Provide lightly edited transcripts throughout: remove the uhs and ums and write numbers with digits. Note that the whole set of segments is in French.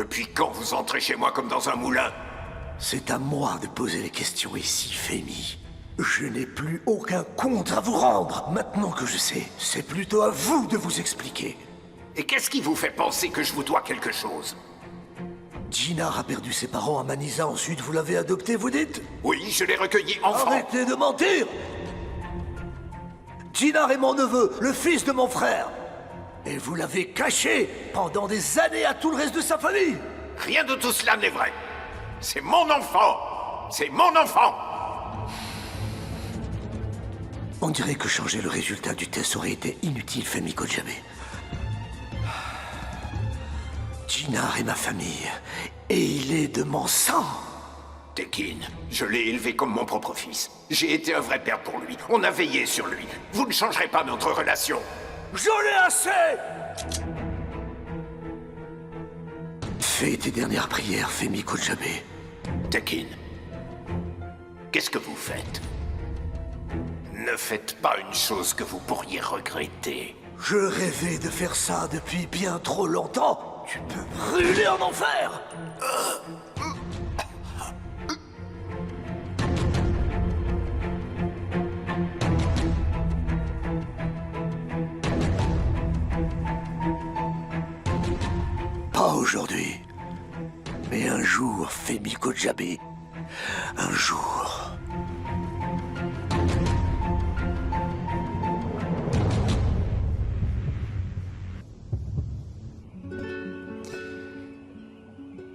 Depuis quand vous entrez chez moi comme dans un moulin? C'est à moi de poser les questions ici, Femi. Je n'ai plus aucun compte à vous rendre. Maintenant que je sais, c'est plutôt à vous de vous expliquer. Et qu'est-ce qui vous fait penser que je vous dois quelque chose? Jinar a perdu ses parents à Manisa, ensuite vous l'avez adopté, vous dites? Oui, je l'ai recueilli enfant. Arrêtez de mentir! Jinar est mon neveu, le fils de mon frère. Et vous l'avez caché pendant des années à tout le reste de sa famille. Rien de tout cela n'est vrai. C'est mon enfant. C'est mon enfant. On dirait que changer le résultat du test aurait été inutile, Femi Kojabe. Jinar est ma famille, et il est de mon sang. Tekin, je l'ai élevé comme mon propre fils. J'ai été un vrai père pour lui. On a veillé sur lui. Vous ne changerez pas notre relation. J'en ai assez! Fais tes dernières prières, Femi Kojabe. Tekin, qu'est-ce que vous faites? Ne faites pas une chose que vous pourriez regretter. Je rêvais de faire ça depuis bien trop longtemps. Tu peux brûler en enfer! Pas aujourd'hui. Mais un jour, Femi Kojabe. Un jour.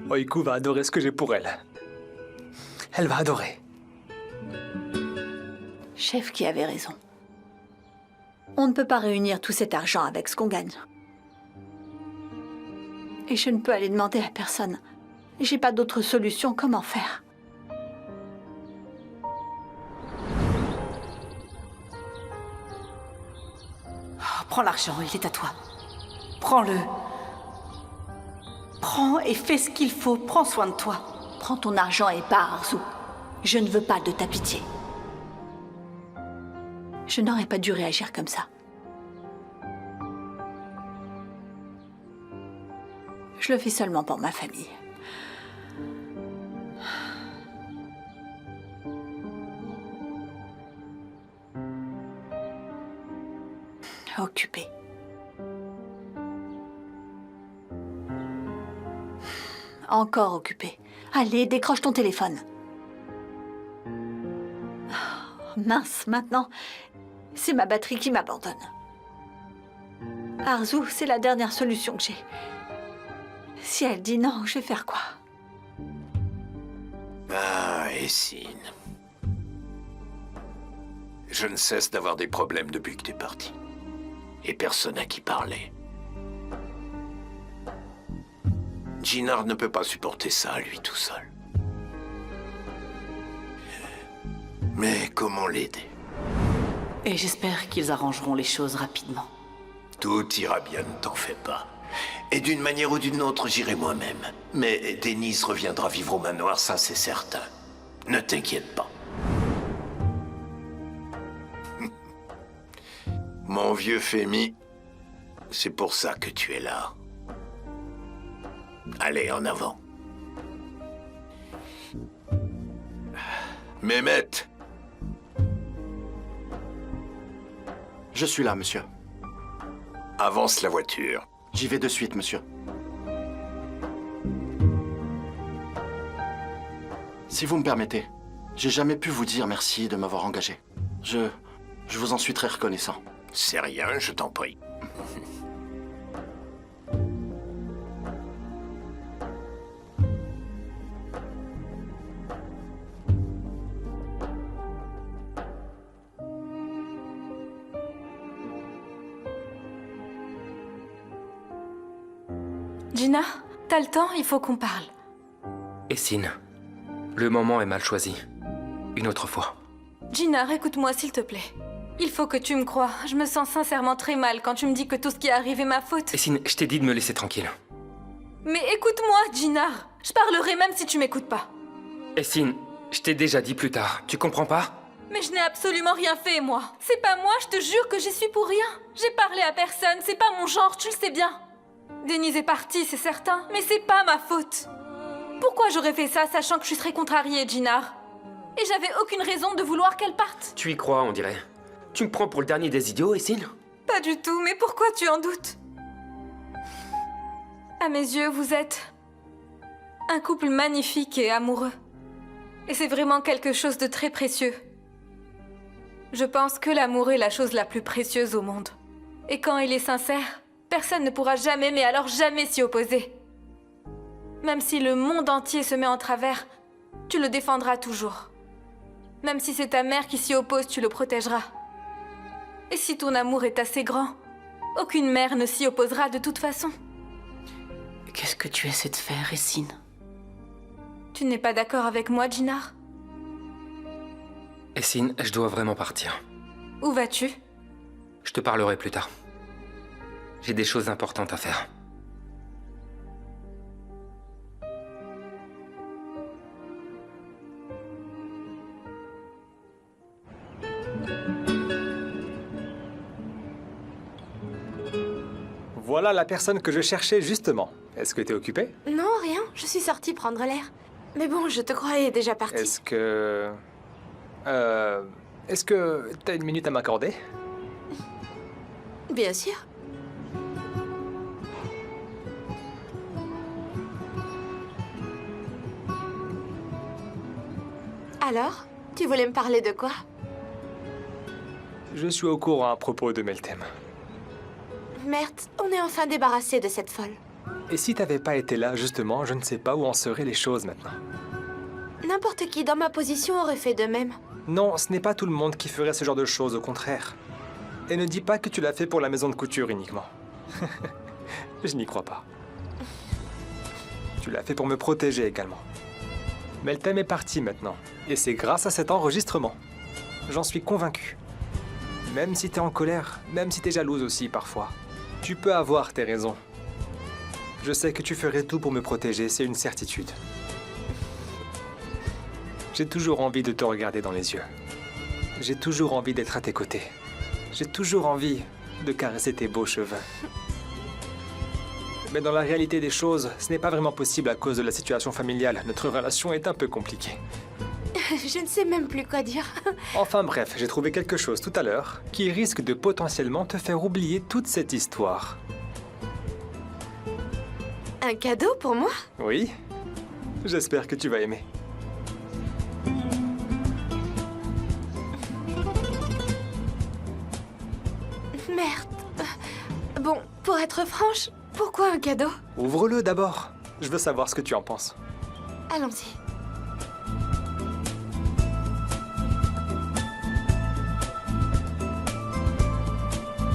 Oiku va adorer ce que j'ai pour elle. Elle va adorer. Chef qui avait raison. On ne peut pas réunir tout cet argent avec ce qu'on gagne. Et je ne peux aller demander à personne. J'ai pas d'autre solution. Comment faire? Oh, prends l'argent, il est à toi. Prends-le. Prends et fais ce qu'il faut. Prends soin de toi. Prends ton argent et pars, Arzu. Je ne veux pas de ta pitié. Je n'aurais pas dû réagir comme ça. Je le fais seulement pour ma famille. Occupé. Encore occupé. Allez, décroche ton téléphone. Oh, mince, maintenant, c'est ma batterie qui m'abandonne. Arzu, c'est la dernière solution que j'ai. Si elle dit non, je vais faire quoi? Ah, Essine. Je ne cesse d'avoir des problèmes depuis que t'es parti. Et personne à qui parler. Jinar ne peut pas supporter ça à lui tout seul. Mais comment l'aider? Et j'espère qu'ils arrangeront les choses rapidement. Tout ira bien, ne t'en fais pas. Et d'une manière ou d'une autre, j'irai moi-même. Mais Denise reviendra vivre au manoir, ça c'est certain. Ne t'inquiète pas. Mon vieux Femi, c'est pour ça que tu es là. Allez, en avant. Mehmet. Je suis là, monsieur. Avance la voiture. J'y vais de suite, monsieur. Si vous me permettez, j'ai jamais pu vous dire merci de m'avoir engagé. Je vous en suis très reconnaissant. C'est rien, je t'en prie. Gina, t'as le temps? Il faut qu'on parle. Essine, le moment est mal choisi. Une autre fois. Gina, écoute-moi s'il te plaît. Il faut que tu me crois. Je me sens sincèrement très mal quand tu me dis que tout ce qui est arrivé est ma faute. Essine, je t'ai dit de me laisser tranquille. Mais écoute-moi, Gina. Je parlerai même si tu m'écoutes pas. Essine, je t'ai déjà dit plus tard. Tu comprends pas? Mais je n'ai absolument rien fait, moi. C'est pas moi, je te jure que j'y suis pour rien. J'ai parlé à personne, c'est pas mon genre, tu le sais bien. Denise est partie, c'est certain, mais c'est pas ma faute. Pourquoi j'aurais fait ça, sachant que je serais contrariée, Jinar? Et j'avais aucune raison de vouloir qu'elle parte. Tu y crois, on dirait. Tu me prends pour le dernier des idiots, Essin? Pas du tout, mais pourquoi tu en doutes? À mes yeux, vous êtes un couple magnifique et amoureux. Et c'est vraiment quelque chose de très précieux. Je pense que l'amour est la chose la plus précieuse au monde. Et quand il est sincère, personne ne pourra jamais, mais alors jamais s'y opposer. Même si le monde entier se met en travers, tu le défendras toujours. Même si c'est ta mère qui s'y oppose, tu le protégeras. Et si ton amour est assez grand, aucune mère ne s'y opposera de toute façon. Qu'est-ce que tu essaies de faire, Essine? Tu n'es pas d'accord avec moi, Jinar? Essin, je dois vraiment partir. Où vas-tu? Je te parlerai plus tard. J'ai des choses importantes à faire. Voilà la personne que je cherchais justement. Est-ce que t'es occupé? Non, rien. Je suis sortie prendre l'air. Mais bon, je te croyais déjà partie. Est-ce que t'as une minute à m'accorder? Bien sûr. Alors, tu voulais me parler de quoi? Je suis au courant à propos de Meltem. Merde, on est enfin débarrassé de cette folle. Et si t'avais pas été là, justement, je ne sais pas où en seraient les choses maintenant. N'importe qui dans ma position aurait fait de même. Non, ce n'est pas tout le monde qui ferait ce genre de choses, au contraire. Et ne dis pas que tu l'as fait pour la maison de couture uniquement. Je n'y crois pas. Tu l'as fait pour me protéger également. Meltem est parti maintenant, et c'est grâce à cet enregistrement. J'en suis convaincu. Même si t'es en colère, même si t'es jalouse aussi parfois, tu peux avoir tes raisons. Je sais que tu ferais tout pour me protéger, c'est une certitude. J'ai toujours envie de te regarder dans les yeux. J'ai toujours envie d'être à tes côtés. J'ai toujours envie de caresser tes beaux cheveux. Mais dans la réalité des choses, ce n'est pas vraiment possible à cause de la situation familiale. Notre relation est un peu compliquée. Je ne sais même plus quoi dire. Enfin bref, j'ai trouvé quelque chose tout à l'heure qui risque de potentiellement te faire oublier toute cette histoire. Un cadeau pour moi? Oui? J'espère que tu vas aimer. Merde. Bon, pour être franche, pourquoi un cadeau? Ouvre-le d'abord. Je veux savoir ce que tu en penses. Allons-y.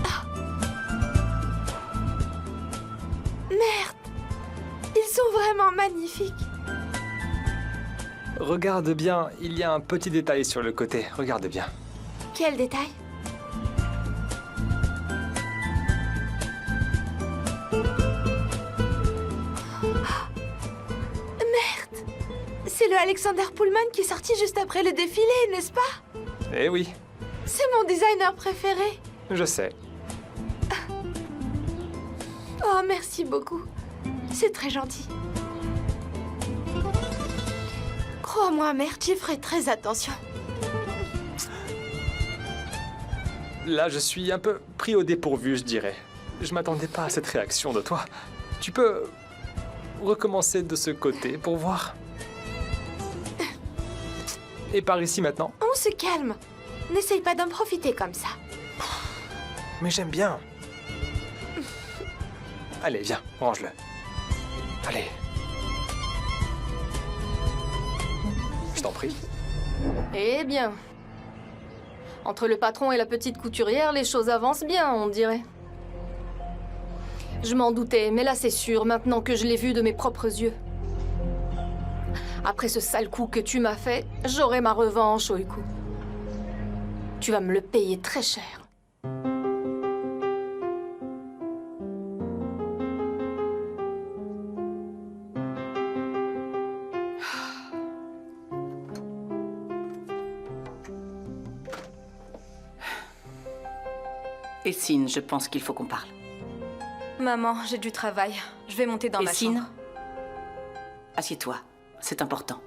Ah. Merde. Ils sont vraiment magnifiques. Regarde bien, il y a un petit détail sur le côté. Regarde bien. Quel détail? C'est le Alexander Pullman qui est sorti juste après le défilé, n'est-ce pas? Eh oui, C'est mon designer préféré. je sais. Oh, merci beaucoup. C'est très gentil. Crois-moi, merde, j'y ferai très attention. Là, je suis un peu pris au dépourvu, je dirais. Je m'attendais pas à cette réaction de toi. Tu peux recommencer de ce côté pour voir? Et par ici maintenant? On se calme. N'essaye pas d'en profiter comme ça. Mais j'aime bien. Allez, viens, range-le. Allez. Je t'en prie. Eh bien. Entre le patron et la petite couturière, les choses avancent bien, on dirait. Je m'en doutais, mais là c'est sûr, maintenant que je l'ai vu de mes propres yeux. Après ce sale coup que tu m'as fait, j'aurai ma revanche, Oiku. Tu vas me le payer très cher. Essine, je pense qu'il faut qu'on parle. Maman, j'ai du travail. Je vais monter dans ma Essine, chambre. assieds-toi. C'est important.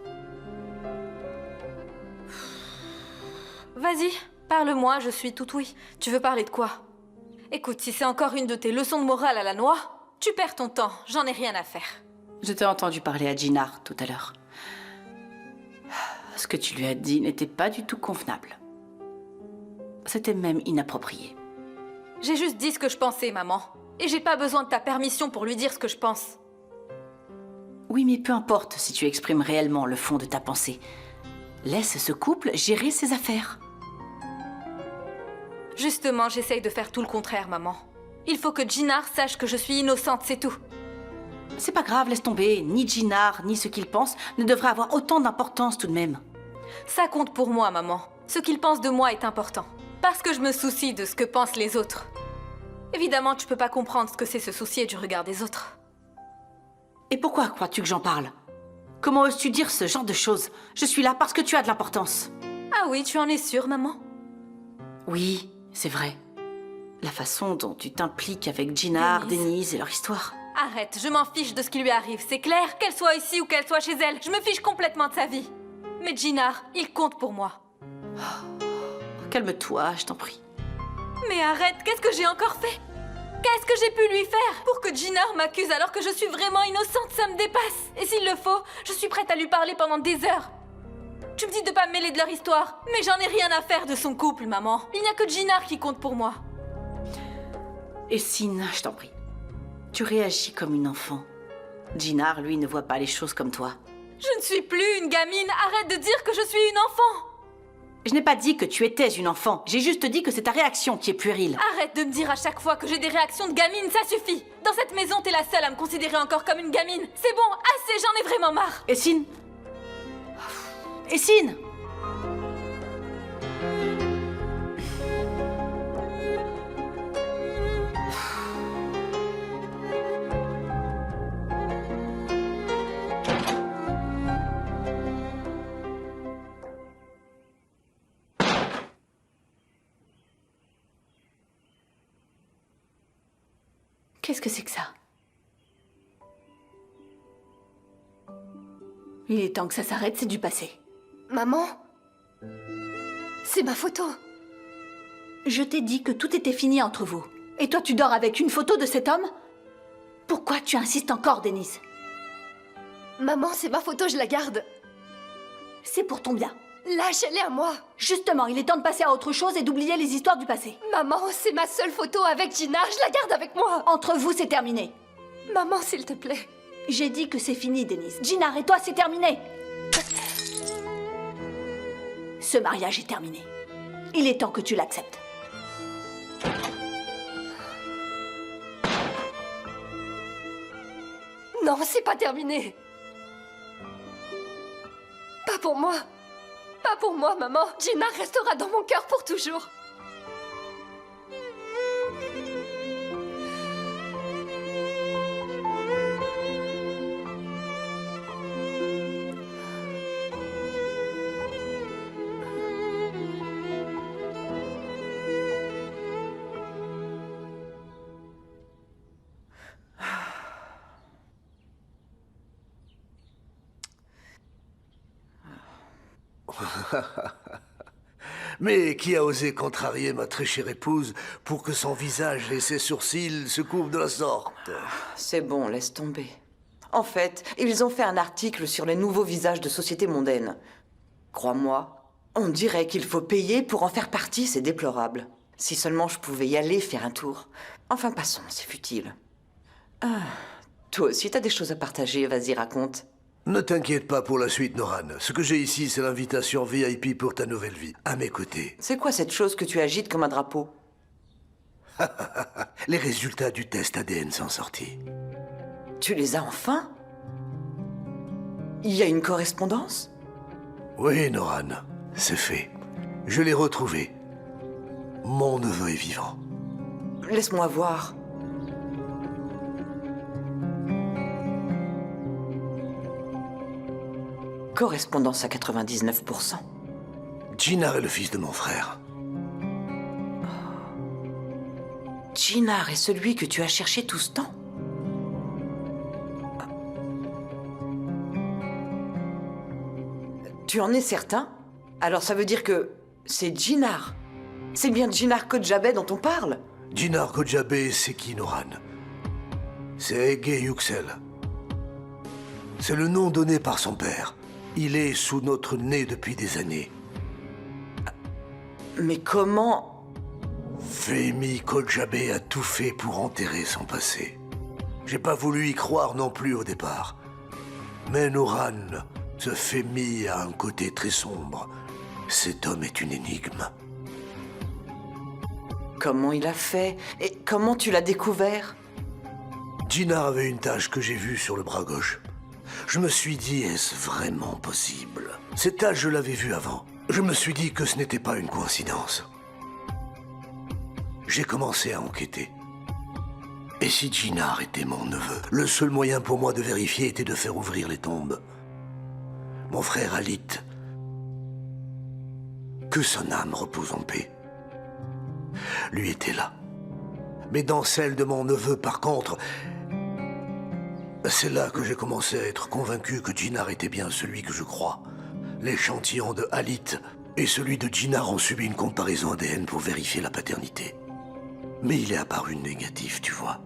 Vas-y, parle-moi, je suis tout oui. Tu veux parler de quoi? Écoute, si c'est encore une de tes leçons de morale à la noix, tu perds ton temps, j'en ai rien à faire. Je t'ai entendu parler à Jinard tout à l'heure. Ce que tu lui as dit n'était pas du tout convenable. C'était même inapproprié. J'ai juste dit ce que je pensais, maman. Et j'ai pas besoin de ta permission pour lui dire ce que je pense. Oui, mais peu importe si tu exprimes réellement le fond de ta pensée. Laisse ce couple gérer ses affaires. Justement, j'essaye de faire tout le contraire, maman. Il faut que Jinard sache que je suis innocente, c'est tout. C'est pas grave, laisse tomber. Ni Jinard, ni ce qu'il pense ne devraient avoir autant d'importance tout de même. Ça compte pour moi, maman. Ce qu'il pense de moi est important. Parce que je me soucie de ce que pensent les autres. Évidemment, tu peux pas comprendre ce que c'est se soucier du regard des autres. Et pourquoi crois-tu que j'en parle? Comment oses-tu dire ce genre de choses? Je suis là parce que tu as de l'importance. Ah oui, tu en es sûre, maman? Oui, c'est vrai. La façon dont tu t'impliques avec Jinard, Denise et leur histoire. Arrête, je m'en fiche de ce qui lui arrive, c'est clair? Qu'elle soit ici ou qu'elle soit chez elle, je me fiche complètement de sa vie. Mais Jinard, il compte pour moi. Calme-toi, je t'en prie. Mais arrête, qu'est-ce que j'ai encore fait? Qu'est-ce que j'ai pu lui faire pour que Jinard m'accuse alors que je suis vraiment innocente? Ça me dépasse. Et s'il le faut, je suis prête à lui parler pendant des heures. Tu me dis de pas me mêler de leur histoire, mais j'en ai rien à faire de son couple, maman. Il n'y a que Jinard qui compte pour moi. Essine, je t'en prie. Tu réagis comme une enfant. Jinard, lui, ne voit pas les choses comme toi. Je ne suis plus une gamine. Arrête de dire que je suis une enfant. Je n'ai pas dit que tu étais une enfant. J'ai juste dit que c'est ta réaction qui est puérile. Arrête de me dire à chaque fois que j'ai des réactions de gamine, ça suffit. Dans cette maison, t'es la seule à me considérer encore comme une gamine. C'est bon, assez, j'en ai vraiment marre. Essine! Essine! Qu'est-ce que c'est que ça? Il est temps que ça s'arrête, c'est du passé. Maman? C'est ma photo. Je t'ai dit que tout était fini entre vous. Et toi, tu dors avec une photo de cet homme? Pourquoi tu insistes encore, Denise? Maman, c'est ma photo, je la garde. C'est pour ton bien. Lâche-les à moi. Justement, il est temps de passer à autre chose et d'oublier les histoires du passé. Maman, c'est ma seule photo avec Jinard, je la garde avec moi. Entre vous, c'est terminé. Maman, s'il te plaît. J'ai dit que c'est fini, Denise. Jinard et toi, c'est terminé. Ce mariage est terminé. Il est temps que tu l'acceptes. Non, c'est pas terminé. Pas pour moi. Pas pour moi, maman. Jinard restera dans mon cœur pour toujours. Mais qui a osé contrarier ma très chère épouse pour que son visage et ses sourcils se couvrent de la sorte? C'est bon, laisse tomber. En fait, ils ont fait un article sur les nouveaux visages de société mondaine. Crois-moi, on dirait qu'il faut payer pour en faire partie, c'est déplorable. Si seulement je pouvais y aller faire un tour. Enfin, passons, c'est futile. Ah, toi aussi, t'as des choses à partager, vas-y, raconte. Ne t'inquiète pas pour la suite, Noran. Ce que j'ai ici, c'est l'invitation VIP pour ta nouvelle vie, à mes côtés. C'est quoi cette chose que tu agites comme un drapeau? Les résultats du test ADN sont sortis. Tu les as enfin? Il y a une correspondance? Oui, Noran, c'est fait. Je l'ai retrouvé. Mon neveu est vivant. Laisse-moi voir. Correspondance à 99%. Jinard est le fils de mon frère. Jinnar est celui que tu as cherché tout ce temps? Tu en es certain? Alors ça veut dire que c'est Jinnar. C'est bien Jinnar Kodjabeh dont on parle? Jinnar Kodjabeh, c'est qui, Noran? C'est Ege Yuxel. C'est le nom donné par son père. Il est sous notre nez depuis des années. Mais comment... Fehmi Kodjabeh a tout fait pour enterrer son passé. J'ai pas voulu y croire non plus au départ. Mais Noran, ce Fehmi a un côté très sombre. Cet homme est une énigme. Comment il a fait? Et comment tu l'as découvert? Jinnar avait une tache que j'ai vue sur le bras gauche. Je me suis dit, est-ce vraiment possible? Cette tache, je l'avais vue avant. Je me suis dit que ce n'était pas une coïncidence. J'ai commencé à enquêter. Et si Jinnar était mon neveu, le seul moyen pour moi de vérifier était de faire ouvrir les tombes. Mon frère Alit, que son âme repose en paix, lui était là. Mais dans celle de mon neveu, par contre, c'est là que j'ai commencé à être convaincu que Jinnar était bien celui que je crois. L'échantillon de Alit et celui de Jinnar ont subi une comparaison ADN pour vérifier la paternité. Mais il est apparu négatif, tu vois.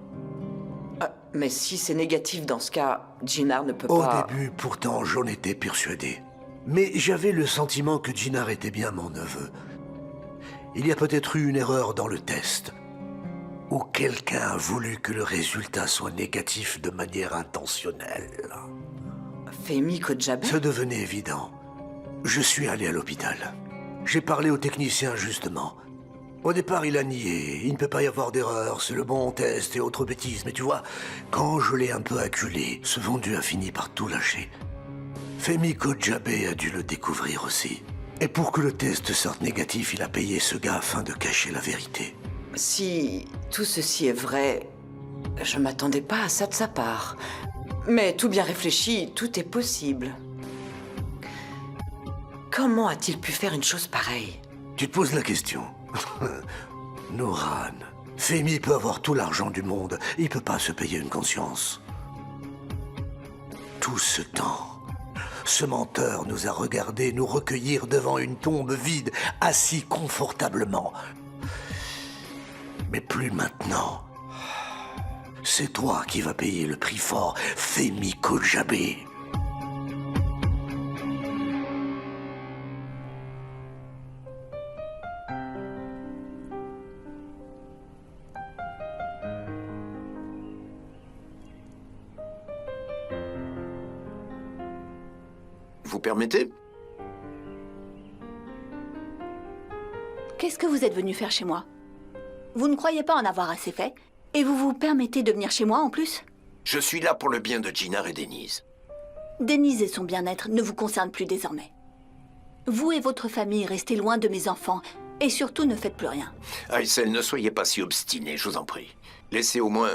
Mais si c'est négatif dans ce cas, Jinnar ne peut pas... Au début, pourtant, j'en étais persuadé. Mais j'avais le sentiment que Jinnar était bien mon neveu. Il y a peut-être eu une erreur dans le test. Ou quelqu'un a voulu que le résultat soit négatif de manière intentionnelle. Fehmi Kodjabeh? Ça devenait évident. Je suis allé à l'hôpital. J'ai parlé au technicien, justement. Au départ, il a nié. Il ne peut pas y avoir d'erreur, c'est le bon test et autres bêtises. Mais tu vois, quand je l'ai un peu acculé, ce vendu a fini par tout lâcher. Fehmi Kodjabeh a dû le découvrir aussi. Et pour que le test sorte négatif, il a payé ce gars afin de cacher la vérité. Si tout ceci est vrai, je m'attendais pas à ça de sa part. Mais tout bien réfléchi, tout est possible. Comment a-t-il pu faire une chose pareille? Tu te poses la question. Noran, Fehmi peut avoir tout l'argent du monde, il peut pas se payer une conscience. Tout ce temps, ce menteur nous a regardés nous recueillir devant une tombe vide, assis confortablement. Mais plus maintenant. C'est toi qui vas payer le prix fort, Fehmi Kodjabeh. Vous permettez? Qu'est-ce que vous êtes venu faire chez moi? Vous ne croyez pas en avoir assez fait? Et vous vous permettez de venir chez moi en plus? Je suis là pour le bien de Jinnar et Denise. Denise et son bien-être ne vous concernent plus désormais. Vous et votre famille restez loin de mes enfants. Et surtout, ne faites plus rien. Aysel, ne soyez pas si obstiné, je vous en prie. Laissez au moins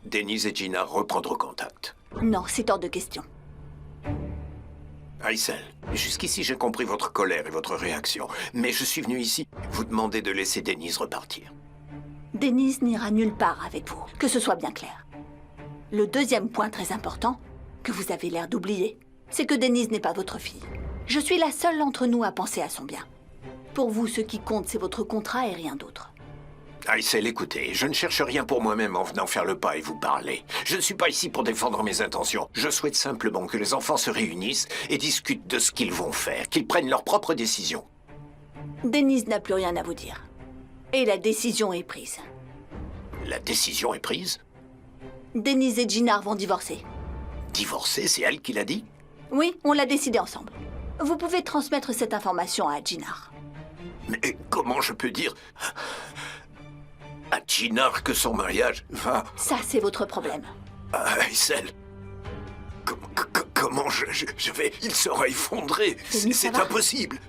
Denise et Jinnar reprendre contact. Non, c'est hors de question. Aysel, jusqu'ici j'ai compris votre colère et votre réaction. Mais je suis venu ici vous demander de laisser Denise repartir. Denise n'ira nulle part avec vous, que ce soit bien clair. Le deuxième point très important, que vous avez l'air d'oublier, c'est que Denise n'est pas votre fille. Je suis la seule d'entre nous à penser à son bien. Pour vous, ce qui compte, c'est votre contrat et rien d'autre. Aysel, écoutez, je ne cherche rien pour moi-même en venant faire le pas et vous parler. Je ne suis pas ici pour défendre mes intentions. Je souhaite simplement que les enfants se réunissent et discutent de ce qu'ils vont faire, qu'ils prennent leurs propres décisions. Denise n'a plus rien à vous dire. Et la décision est prise. La décision est prise? Denise et Jinnar vont divorcer. Divorcer, c'est elle qui l'a dit? Oui, on l'a décidé ensemble. Vous pouvez transmettre cette information à Jinnar. Mais comment je peux dire à Jinnar que son mariage va... Ça, c'est votre problème. Aysel, comment je vais... Il sera effondré. C'est impossible.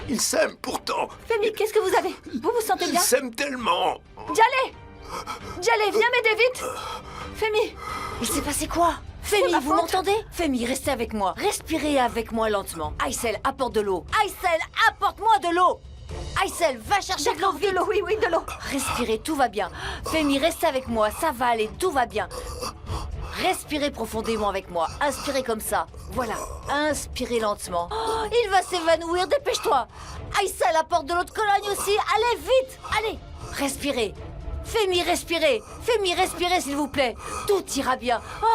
Ils s'aiment pourtant. Fehmi, qu'est-ce que vous avez? Vous vous sentez bien? Ils s'aiment tellement. Djalé! Djalé, viens m'aider vite! Fehmi! Il s'est passé quoi? Fehmi, vous m'entendez? Fehmi, restez avec moi. Respirez avec moi lentement. Aysel, apporte de l'eau. Aysel, apporte-moi de l'eau. Aysel, va chercher de l'eau. De l'eau, oui, de l'eau. Respirez, tout va bien. Femi, restez avec moi, ça va aller, tout va bien. Respirez profondément avec moi. Inspirez comme ça. Voilà. Inspirez lentement. Oh, il va s'évanouir, dépêche-toi. Aïssa, la porte de l'autre colonne aussi. Allez, vite. Allez. Respirez. Femi, respirez. Femi, respirez, s'il vous plaît. Tout ira bien. Oh,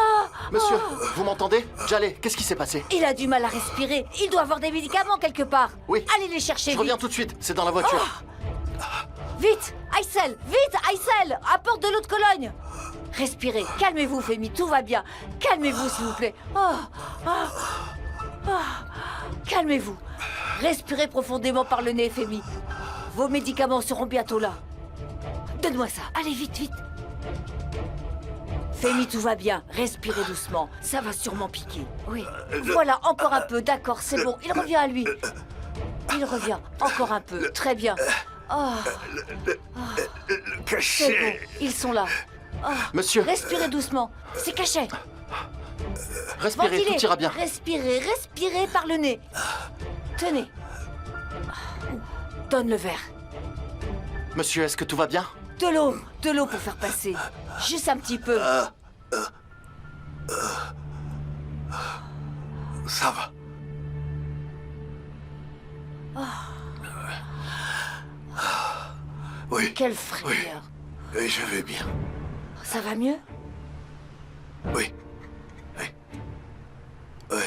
Monsieur, oh. vous m'entendez? Jaleh, qu'est-ce qui s'est passé? Il a du mal à respirer. Il doit avoir des médicaments quelque part. Oui. Allez les chercher, Je vite. reviens tout de suite, c'est dans la voiture. Vite, Aïssel, vite, Aïssel, à porte de l'autre Cologne. Respirez, calmez-vous, Femi, tout va bien. Calmez-vous, s'il vous plaît. Calmez-vous. Respirez profondément par le nez, Femi. Vos médicaments seront bientôt là. Donne-moi ça. Allez, vite, vite. Femi, tout va bien. Respirez doucement. Ça va sûrement piquer. Oui. Voilà, encore un peu. D'accord, c'est bon. Il revient à lui. Il revient. Encore un peu. Très bien. Le cachet. C'est bon. Ils sont là. Monsieur. Respirez doucement. C'est caché. Respirez, Ventilez. tout ira bien. Respirez, respirez par le nez. Tenez. Donne le verre. Monsieur, est-ce que tout va bien? De l'eau pour faire passer. Juste un petit peu. Ça va. Oui. Quelle frayeur. Oui, je vais bien. Ça va mieux? Oui. Oui.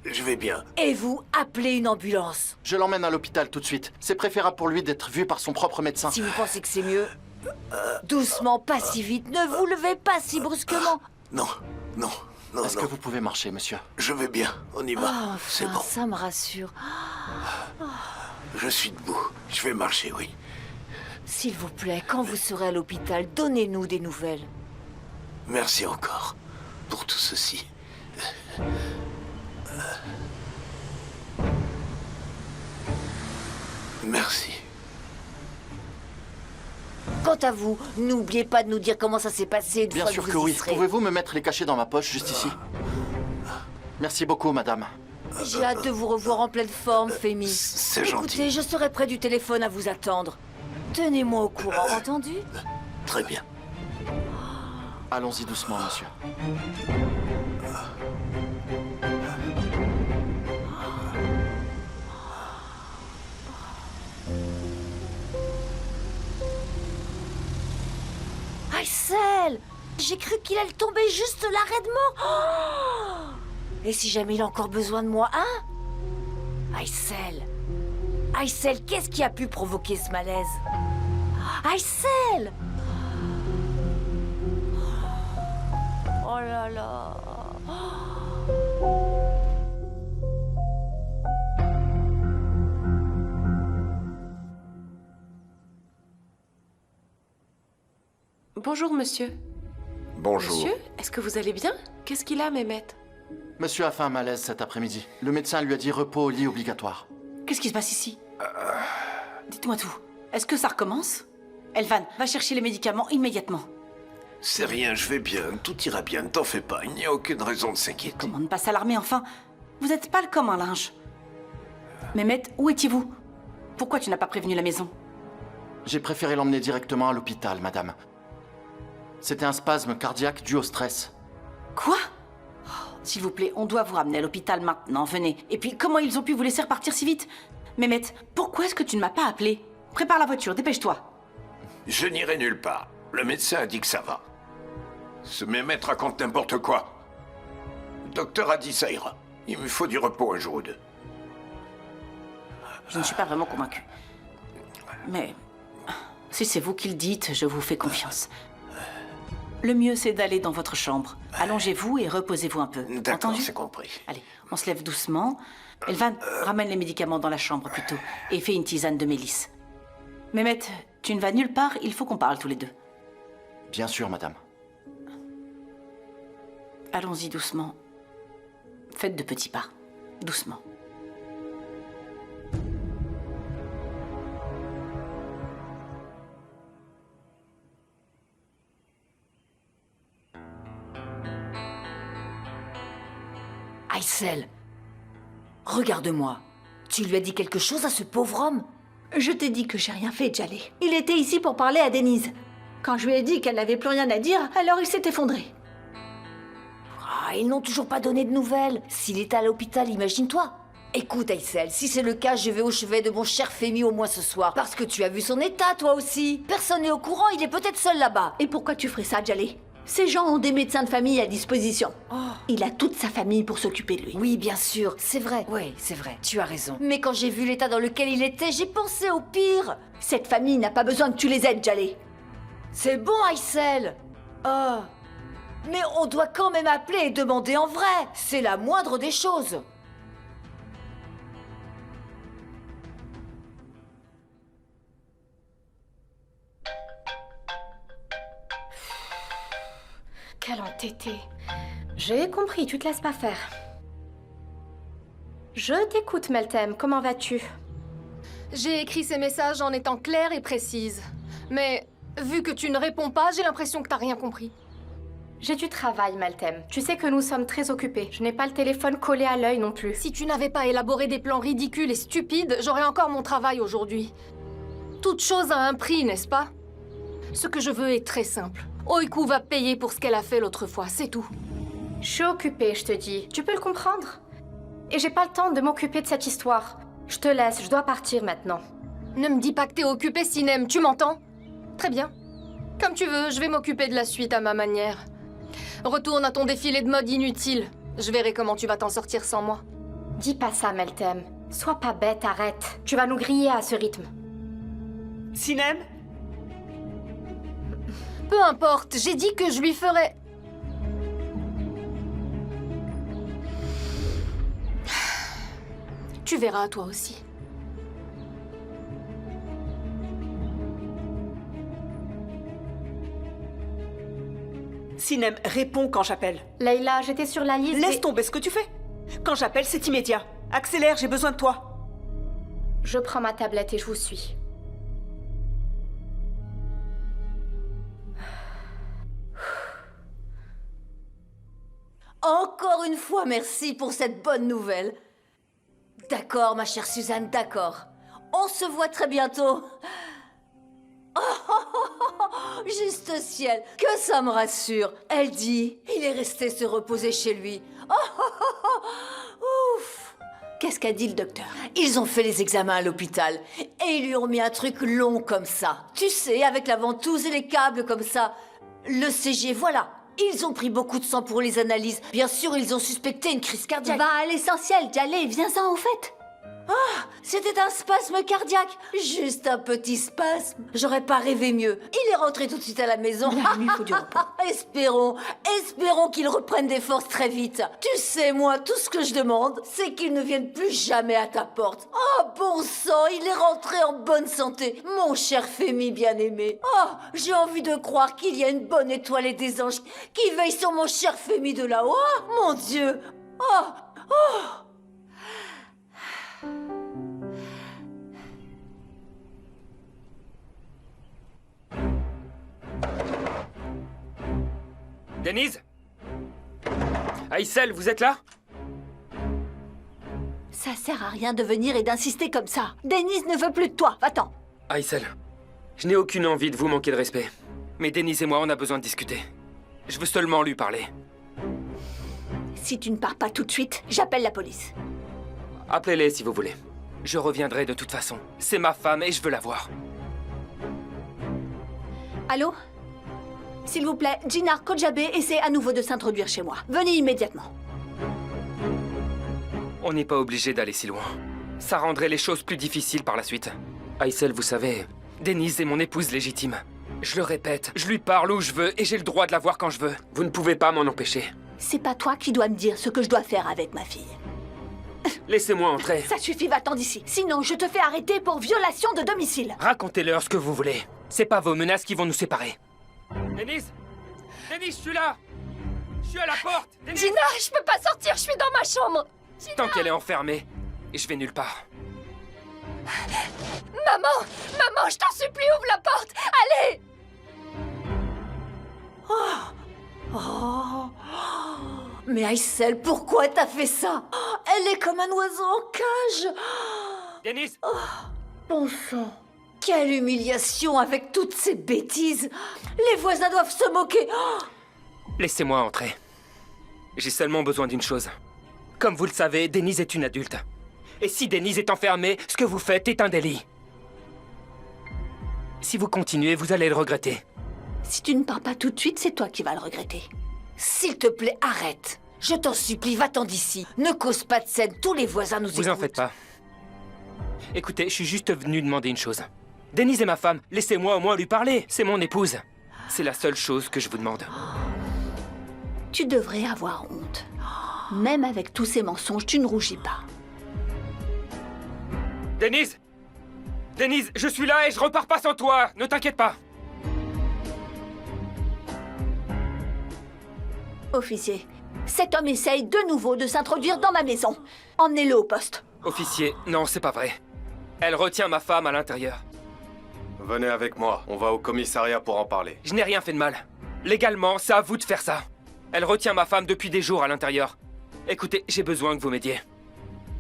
Je vais bien. Et vous, appelez une ambulance. Je l'emmène à l'hôpital tout de suite. C'est préférable pour lui d'être vu par son propre médecin. Si vous pensez que c'est mieux, doucement, pas si vite. Ne vous levez pas si brusquement. Non. Est-ce que vous pouvez marcher, monsieur? Je vais bien. On y va. Oh, C'est enfin, bon. ça me rassure. Je suis debout. Je vais marcher, oui. S'il vous plaît, quand vous serez à l'hôpital, donnez-nous des nouvelles. Merci encore pour tout ceci. Merci. Quant à vous, n'oubliez pas de nous dire comment ça s'est passé une Bien fois sûr que que vous y oui. serez. Pouvez-vous me mettre les cachets dans ma poche, juste ici? Merci beaucoup, madame. J'ai hâte de vous revoir en pleine forme, Femi. C'est gentil. Écoutez, je serai près du téléphone à vous attendre. Tenez-moi au courant, entendu? Très bien. Allons-y doucement, monsieur. Aïssel! J'ai cru qu'il allait tomber juste là, raidement. Oh! Et si jamais il a encore besoin de moi, hein? Aïssel! Aïssel, qu'est-ce qui a pu provoquer ce malaise? Aïssel! Oh là là! Bonjour, monsieur. Bonjour. Monsieur, est-ce que vous allez bien? Qu'est-ce qu'il a, Mehmet? Monsieur a fait un malaise cet après-midi. Le médecin lui a dit repos au lit obligatoire. Qu'est-ce qui se passe ici? Dites-moi tout. Est-ce que ça recommence? Elvan, va chercher les médicaments immédiatement. C'est rien, je vais bien. Tout ira bien, ne t'en fais pas. Il n'y a aucune raison de s'inquiéter. Comment ne pas s'alarmer, enfin? Vous êtes pâle comme un linge. Mehmet, où étiez-vous? Pourquoi tu n'as pas prévenu la maison? J'ai préféré l'emmener directement à l'hôpital, madame. C'était un spasme cardiaque dû au stress. Quoi? Oh, s'il vous plaît, on doit vous ramener à l'hôpital maintenant, venez. Et puis, comment ils ont pu vous laisser repartir si vite? Mehmet, pourquoi est-ce que tu ne m'as pas appelé? Prépare la voiture, dépêche-toi. Je n'irai nulle part. Le médecin a dit que ça va. Ce Mehmet raconte n'importe quoi. Le docteur a dit ça ira. Il me faut du repos un jour ou deux. Je ne suis pas vraiment convaincue. Mais si c'est vous qui le dites, je vous fais confiance. Le mieux, c'est d'aller dans votre chambre. Allongez-vous et reposez-vous un peu. D'accord, Entendu? c'est compris. Allez, on se lève doucement. Elvan, ramène les médicaments dans la chambre plutôt. Et fais une tisane de mélisse. Mehmet, tu ne vas nulle part, il faut qu'on parle tous les deux. Bien sûr, madame. Allons-y doucement. Faites de petits pas. Doucement. Aïssel, regarde-moi. Tu lui as dit quelque chose à ce pauvre homme? Je t'ai dit que j'ai rien fait, Jalé. Il était ici pour parler à Denise. Quand je lui ai dit qu'elle n'avait plus rien à dire, alors il s'est effondré. Ah, ils n'ont toujours pas donné de nouvelles. S'il est à l'hôpital, imagine-toi. Écoute, Aïssel, si c'est le cas, je vais au chevet de mon cher Femi au moins ce soir. Parce que tu as vu son état, toi aussi. Personne n'est au courant, il est peut-être seul là-bas. Et pourquoi tu ferais ça, Jalé? Ces gens ont des médecins de famille à disposition. Il a toute sa famille pour s'occuper de lui. Oui, bien sûr, c'est vrai. Oui, c'est vrai, tu as raison. Mais quand j'ai vu l'état dans lequel il était, j'ai pensé au pire. Cette famille n'a pas besoin que tu les aides, Jalé. C'est bon, Aïssel. Oh. Mais on doit quand même appeler et demander en vrai. C'est la moindre des choses. Quel entêté. J'ai compris, tu te laisses pas faire. Je t'écoute, Meltem, comment vas-tu? J'ai écrit ces messages en étant claire et précise. Mais vu que tu ne réponds pas, j'ai l'impression que t'as rien compris. J'ai du travail, Meltem. Tu sais que nous sommes très occupés. Je n'ai pas le téléphone collé à l'œil non plus. Si tu n'avais pas élaboré des plans ridicules et stupides, j'aurais encore mon travail aujourd'hui. Toute chose a un prix, n'est-ce pas? Ce que je veux est très simple. Oiku va payer pour ce qu'elle a fait l'autre fois, c'est tout. Je suis occupée, je te dis. Tu peux le comprendre? Et j'ai pas le temps de m'occuper de cette histoire. Je te laisse, je dois partir maintenant. Ne me dis pas que t'es occupée, Sinem, tu m'entends? Très bien. Comme tu veux, je vais m'occuper de la suite à ma manière. Retourne à ton défilé de mode inutile. Je verrai comment tu vas t'en sortir sans moi. Dis pas ça, Meltem. Sois pas bête, arrête. Tu vas nous griller à ce rythme. Sinem? Peu importe, j'ai dit que je lui ferais... Tu verras, toi aussi. Sinem, réponds quand j'appelle. Leïla, j'étais sur la liste. Laisse tomber ce que tu fais. Quand j'appelle, c'est immédiat. Accélère, j'ai besoin de toi. Je prends ma tablette et je vous suis. Encore une fois, merci pour cette bonne nouvelle. D'accord, ma chère Suzanne, d'accord. On se voit très bientôt. Oh, juste ciel, que ça me rassure. Elle dit, il est resté se reposer chez lui. Ouf. Qu'est-ce qu'a dit le docteur? Ils ont fait les examens à l'hôpital et ils lui ont mis un truc long comme ça. Tu sais, avec la ventouse et les câbles comme ça. Le CG, voilà. Ils ont pris beaucoup de sang pour les analyses. Bien sûr, ils ont suspecté une crise cardiaque. Va à l'essentiel, Jalé, viens-en au fait. Ah, c'était un spasme cardiaque. Juste un petit spasme. J'aurais pas rêvé mieux. Il est rentré tout de suite à la maison. La nuit, faut du repos. Espérons qu'il reprenne des forces très vite. Tu sais, moi, tout ce que je demande, c'est qu'il ne vienne plus jamais à ta porte. Oh, bon sang, il est rentré en bonne santé. Mon cher Femi bien-aimé. Oh, j'ai envie de croire qu'il y a une bonne étoile et des anges qui veillent sur mon cher Femi de là-haut. Oh, mon Dieu. Oh, oh. Denise? Aïssel, vous êtes là? Ça sert à rien de venir et d'insister comme ça. Denise ne veut plus de toi, va-t'en. Aïssel, je n'ai aucune envie de vous manquer de respect. Mais Denise et moi, on a besoin de discuter. Je veux seulement lui parler. Si tu ne pars pas tout de suite, j'appelle la police. Appelez-les si vous voulez. Je reviendrai de toute façon. C'est ma femme et je veux la voir. Allô? S'il vous plaît, Jinar Kojabe essaie à nouveau de s'introduire chez moi. Venez immédiatement. On n'est pas obligé d'aller si loin. Ça rendrait les choses plus difficiles par la suite. Aïssel, vous savez, Denise est mon épouse légitime. Je le répète, je lui parle où je veux et j'ai le droit de la voir quand je veux. Vous ne pouvez pas m'en empêcher. C'est pas toi qui dois me dire ce que je dois faire avec ma fille. Laissez-moi entrer. Ça suffit, va-t'en d'ici. Sinon, je te fais arrêter pour violation de domicile. Racontez-leur ce que vous voulez. C'est pas vos menaces qui vont nous séparer. Denise! Denise, je suis là! Je suis à la porte! Denise! Gina, je peux pas sortir, je suis dans ma chambre! Gina. Tant qu'elle est enfermée, et je vais nulle part. Maman! Maman, je t'en supplie, ouvre la porte! Allez! Mais Aïssel, pourquoi t'as fait ça? Elle est comme un oiseau en cage. Denise! Bon sang. Quelle humiliation avec toutes ces bêtises. Les voisins doivent se moquer. Oh, Laissez-moi entrer. J'ai seulement besoin d'une chose. Comme vous le savez, Denise est une adulte. Et si Denise est enfermée, ce que vous faites est un délit. Si vous continuez, vous allez le regretter. Si tu ne pars pas tout de suite, c'est toi qui vas le regretter. s'il te plaît, arrête. Je t'en supplie, va-t'en d'ici. Ne cause pas de scène, tous les voisins nous écoutent. Vous en faites pas. Écoutez, je suis juste venu demander une chose. Denise est ma femme, laissez-moi au moins lui parler. C'est mon épouse. C'est la seule chose que je vous demande. Tu devrais avoir honte. Même avec tous ces mensonges, tu ne rougis pas. Denise! Denise, je suis là et je repars pas sans toi. Ne t'inquiète pas. Officier, cet homme essaye de nouveau de s'introduire dans ma maison. Emmenez-le au poste. Officier, non, c'est pas vrai. Elle retient ma femme à l'intérieur. Venez avec moi, on va au commissariat pour en parler. Je n'ai rien fait de mal. Légalement, c'est à vous de faire ça. Elle retient ma femme depuis des jours à l'intérieur. Écoutez, j'ai besoin que vous m'aidiez.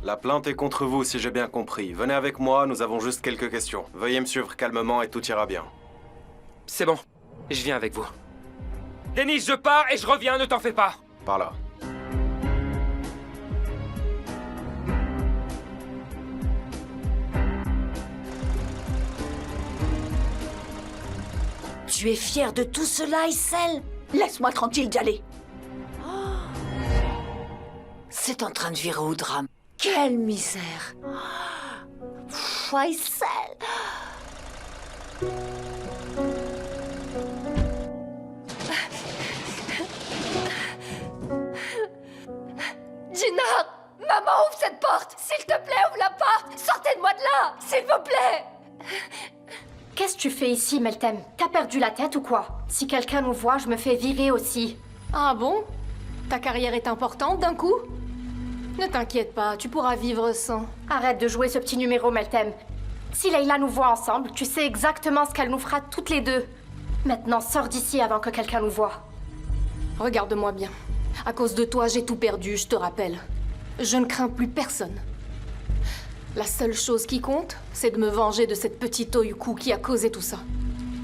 La plainte est contre vous, si j'ai bien compris. Venez avec moi, nous avons juste quelques questions. Veuillez me suivre calmement et tout ira bien. C'est bon, je viens avec vous. Denise, je pars et je reviens, ne t'en fais pas. Par là. Tu es fier de tout cela, Aysel? Laisse-moi tranquille d'y aller. C'est en train de virer au drame. Quelle misère. Aysel. Gina! Maman, ouvre cette porte! S'il te plaît, ouvre la porte! Sortez-moi de là! S'il vous plaît! Qu'est-ce que tu fais ici, Meltem? T'as perdu la tête ou quoi? Si quelqu'un nous voit, je me fais virer aussi. Ah bon? Ta carrière est importante d'un coup? Ne t'inquiète pas, tu pourras vivre sans. Arrête de jouer ce petit numéro, Meltem. Si Leila nous voit ensemble, tu sais exactement ce qu'elle nous fera toutes les deux. Maintenant, sors d'ici avant que quelqu'un nous voie. Regarde-moi bien. À cause de toi, j'ai tout perdu, je te rappelle. Je ne crains plus personne. La seule chose qui compte, c'est de me venger de cette petite Oyuku qui a causé tout ça.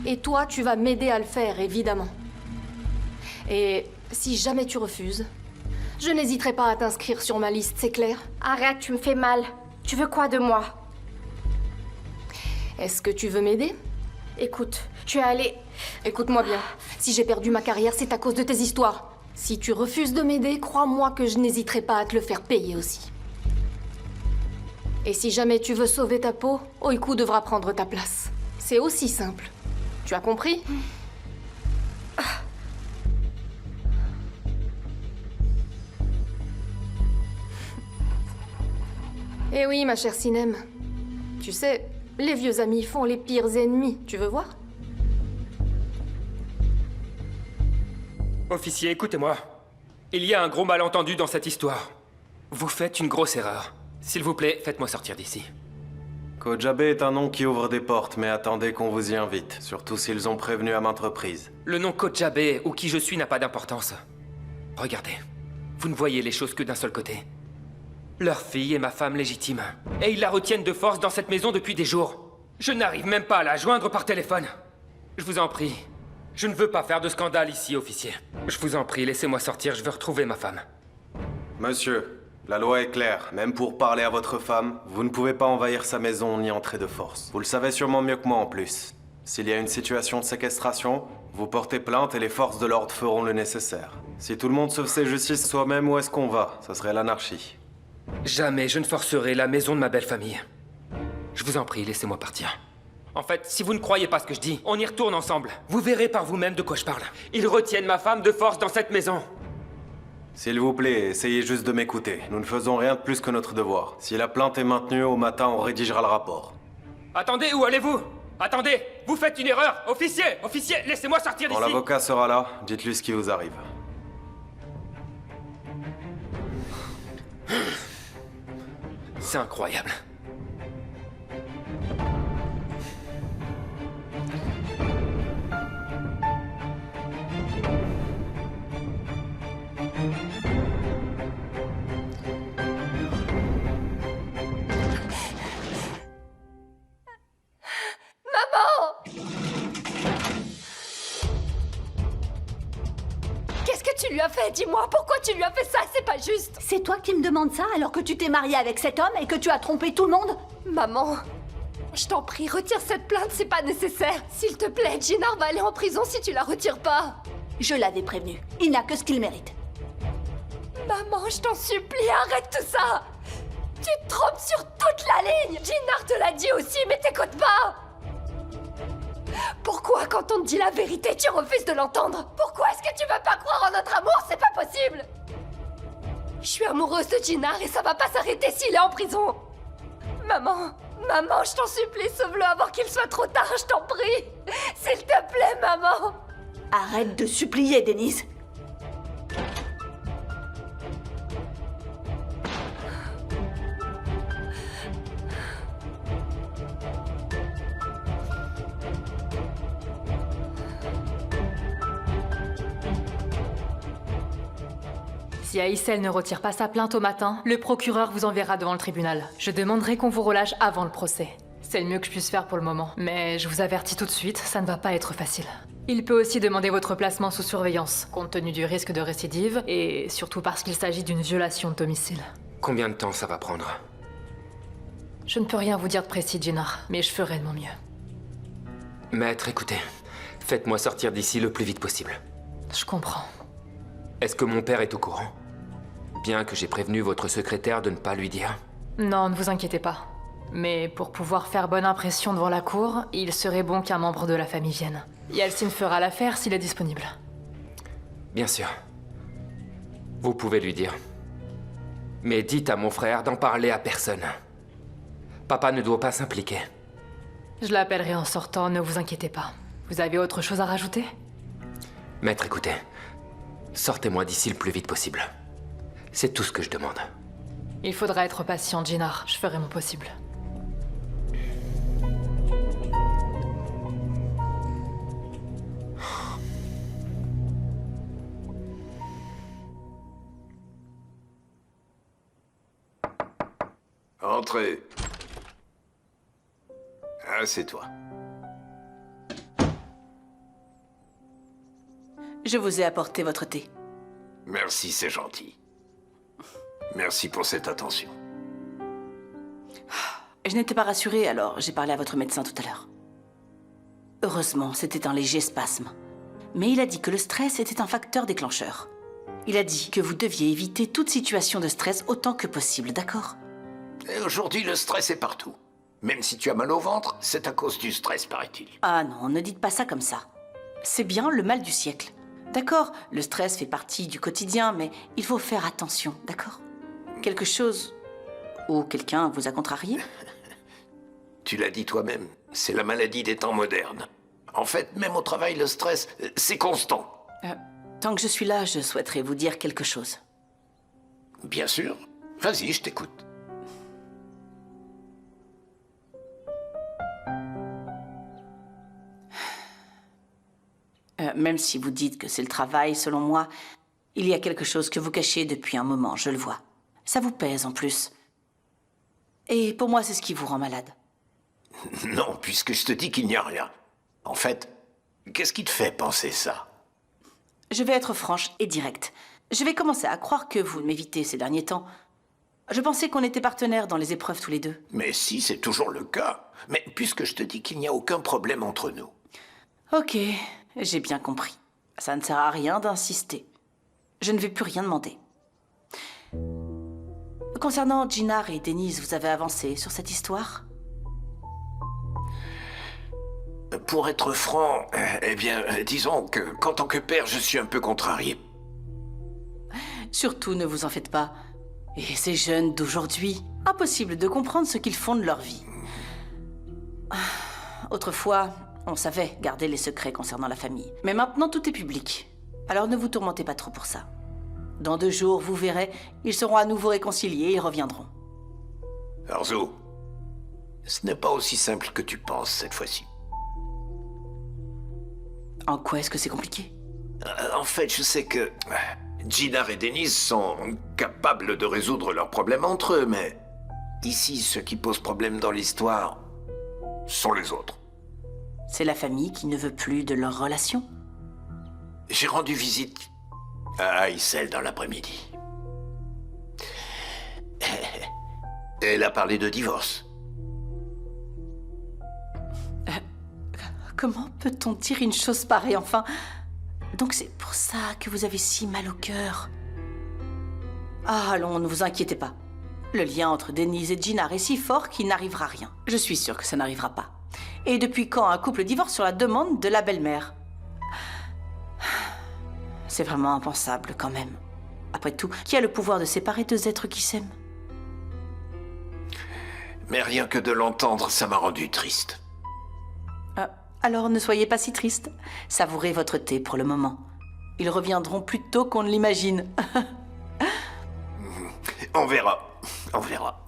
Et toi, tu vas m'aider à le faire, évidemment. Et si jamais tu refuses, je n'hésiterai pas à t'inscrire sur ma liste, c'est clair? Arrête, tu me fais mal. Tu veux quoi de moi? Est-ce que tu veux m'aider? Écoute, tu es allé... Écoute-moi bien. Si j'ai perdu ma carrière, c'est à cause de tes histoires. Si tu refuses de m'aider, crois-moi que je n'hésiterai pas à te le faire payer aussi. Et si jamais tu veux sauver ta peau, Oiku devra prendre ta place. C'est aussi simple. Tu as compris? Eh oui, ma chère Sinem. Tu sais, les vieux amis font les pires ennemis. Tu veux voir? Officier, écoutez-moi. Il y a un gros malentendu dans cette histoire. Vous faites une grosse erreur. S'il vous plaît, faites-moi sortir d'ici. Kojabe est un nom qui ouvre des portes, mais attendez qu'on vous y invite, surtout s'ils ont prévenu à maintes reprises. Le nom Kojabe ou qui je suis n'a pas d'importance. Regardez, vous ne voyez les choses que d'un seul côté. Leur fille est ma femme légitime. Et ils la retiennent de force dans cette maison depuis des jours. Je n'arrive même pas à la joindre par téléphone. Je vous en prie. Je ne veux pas faire de scandale ici, officier. Je vous en prie, laissez-moi sortir, je veux retrouver ma femme. Monsieur, la loi est claire. Même pour parler à votre femme, vous ne pouvez pas envahir sa maison ni entrer de force. Vous le savez sûrement mieux que moi en plus. S'il y a une situation de séquestration, vous portez plainte et les forces de l'ordre feront le nécessaire. Si tout le monde se faisait justice soi-même, où est-ce qu'on va? Ça serait l'anarchie. Jamais je ne forcerai la maison de ma belle famille. Je vous en prie, laissez-moi partir. En fait, si vous ne croyez pas ce que je dis, on y retourne ensemble. Vous verrez par vous-même de quoi je parle. Ils retiennent ma femme de force dans cette maison. S'il vous plaît, essayez juste de m'écouter. Nous ne faisons rien de plus que notre devoir. Si la plainte est maintenue, au matin, on rédigera le rapport. Attendez, où allez-vous? Attendez, vous faites une erreur. Officier, officier, laissez-moi sortir d'ici. Quand l'avocat sera là, dites-lui ce qui vous arrive. C'est incroyable. Qu'est-ce que tu lui as fait? Dis-moi, pourquoi tu lui as fait ça? C'est pas juste. C'est toi qui me demandes ça alors que tu t'es mariée avec cet homme et que tu as trompé tout le monde? Maman, je t'en prie, retire cette plainte, c'est pas nécessaire. S'il te plaît, Jinar va aller en prison si tu la retires pas. Je l'avais prévenu. Il n'a que ce qu'il mérite. Maman, je t'en supplie, arrête tout ça. Tu te trompes sur toute la ligne. Jinar te l'a dit aussi, mais t'écoutes pas. Pourquoi, quand on te dit la vérité, tu refuses de l'entendre? Pourquoi est-ce que tu veux pas croire en notre amour? C'est pas possible. Je suis amoureuse de Jinar et ça va pas s'arrêter s'il est en prison. Maman, je t'en supplie, sauve-le avant qu'il soit trop tard, je t'en prie. S'il te plaît, maman. Arrête de supplier, Denise. Si Aïssel ne retire pas sa plainte au matin, le procureur vous enverra devant le tribunal. Je demanderai qu'on vous relâche avant le procès. C'est le mieux que je puisse faire pour le moment. Mais je vous avertis tout de suite, ça ne va pas être facile. Il peut aussi demander votre placement sous surveillance, compte tenu du risque de récidive, et surtout parce qu'il s'agit d'une violation de domicile. Combien de temps ça va prendre? Je ne peux rien vous dire de précis, Jinar, mais je ferai de mon mieux. Maître, écoutez, faites-moi sortir d'ici le plus vite possible. Je comprends. Est-ce que mon père est au courant? Bien que j'ai prévenu votre secrétaire de ne pas lui dire. Non, ne vous inquiétez pas. Mais pour pouvoir faire bonne impression devant la cour, il serait bon qu'un membre de la famille vienne. Yeltsin fera l'affaire s'il est disponible. Bien sûr. Vous pouvez lui dire. Mais dites à mon frère d'en parler à personne. Papa ne doit pas s'impliquer. Je l'appellerai en sortant, ne vous inquiétez pas. Vous avez autre chose à rajouter? Maître, écoutez. Sortez-moi d'ici le plus vite possible. C'est tout ce que je demande. Il faudra être patient, Jinar. Je ferai mon possible. Entrez. Ah, c'est toi. Je vous ai apporté votre thé. Merci, c'est gentil. Merci pour cette attention. Je n'étais pas rassurée, alors j'ai parlé à votre médecin tout à l'heure. Heureusement, c'était un léger spasme. Mais il a dit que le stress était un facteur déclencheur. Il a dit que vous deviez éviter toute situation de stress autant que possible, d'accord? Et aujourd'hui, le stress est partout. Même si tu as mal au ventre, c'est à cause du stress, paraît-il. Ah non, ne dites pas ça comme ça. C'est bien le mal du siècle. D'accord, le stress fait partie du quotidien, mais il faut faire attention, d'accord? Quelque chose ou quelqu'un vous a contrarié? Tu l'as dit toi-même, c'est la maladie des temps modernes. En fait, même au travail, le stress, c'est constant. Tant que je suis là, je souhaiterais vous dire quelque chose. Bien sûr. Vas-y, je t'écoute. Même si vous dites que c'est le travail, selon moi, il y a quelque chose que vous cachez depuis un moment, je le vois. Ça vous pèse en plus. Et pour moi, c'est ce qui vous rend malade. Non, puisque je te dis qu'il n'y a rien. En fait, qu'est-ce qui te fait penser ça? Je vais être franche et directe. Je vais commencer à croire que vous m'évitez ces derniers temps. Je pensais qu'on était partenaires dans les épreuves tous les deux. Mais si, c'est toujours le cas. Mais puisque je te dis qu'il n'y a aucun problème entre nous. Ok, j'ai bien compris. Ça ne sert à rien d'insister. Je ne vais plus rien demander. Concernant Jinar et Denise, vous avez avancé sur cette histoire? Pour être franc, eh bien, disons qu'en tant que père, je suis un peu contrarié. Surtout, ne vous en faites pas. Et ces jeunes d'aujourd'hui, impossible de comprendre ce qu'ils font de leur vie. Autrefois, on savait garder les secrets concernant la famille. Mais maintenant, tout est public. Alors ne vous tourmentez pas trop pour ça. Dans 2 jours, vous verrez, ils seront à nouveau réconciliés et reviendront. Arzu, ce n'est pas aussi simple que tu penses cette fois-ci. En quoi est-ce que c'est compliqué? En fait, je sais que Jinar et Denise sont capables de résoudre leurs problèmes entre eux, mais ici, ce qui pose problème dans l'histoire sont les autres. C'est la famille qui ne veut plus de leur relation. J'ai rendu visite à Aïssel dans l'après-midi. Elle a parlé de divorce. Comment peut-on dire une chose pareille, enfin? Donc c'est pour ça que vous avez si mal au cœur. Ah, allons, ne vous inquiétez pas. Le lien entre Denise et Jinar est si fort qu'il n'arrivera rien. Je suis sûre que ça n'arrivera pas. Et depuis quand un couple divorce sur la demande de la belle-mère? C'est vraiment impensable, quand même. Après tout, qui a le pouvoir de séparer deux êtres qui s'aiment? Mais rien que de l'entendre, ça m'a rendu triste. Alors ne soyez pas si triste. Savourez votre thé pour le moment. Ils reviendront plus tôt qu'on ne l'imagine. On verra. On verra.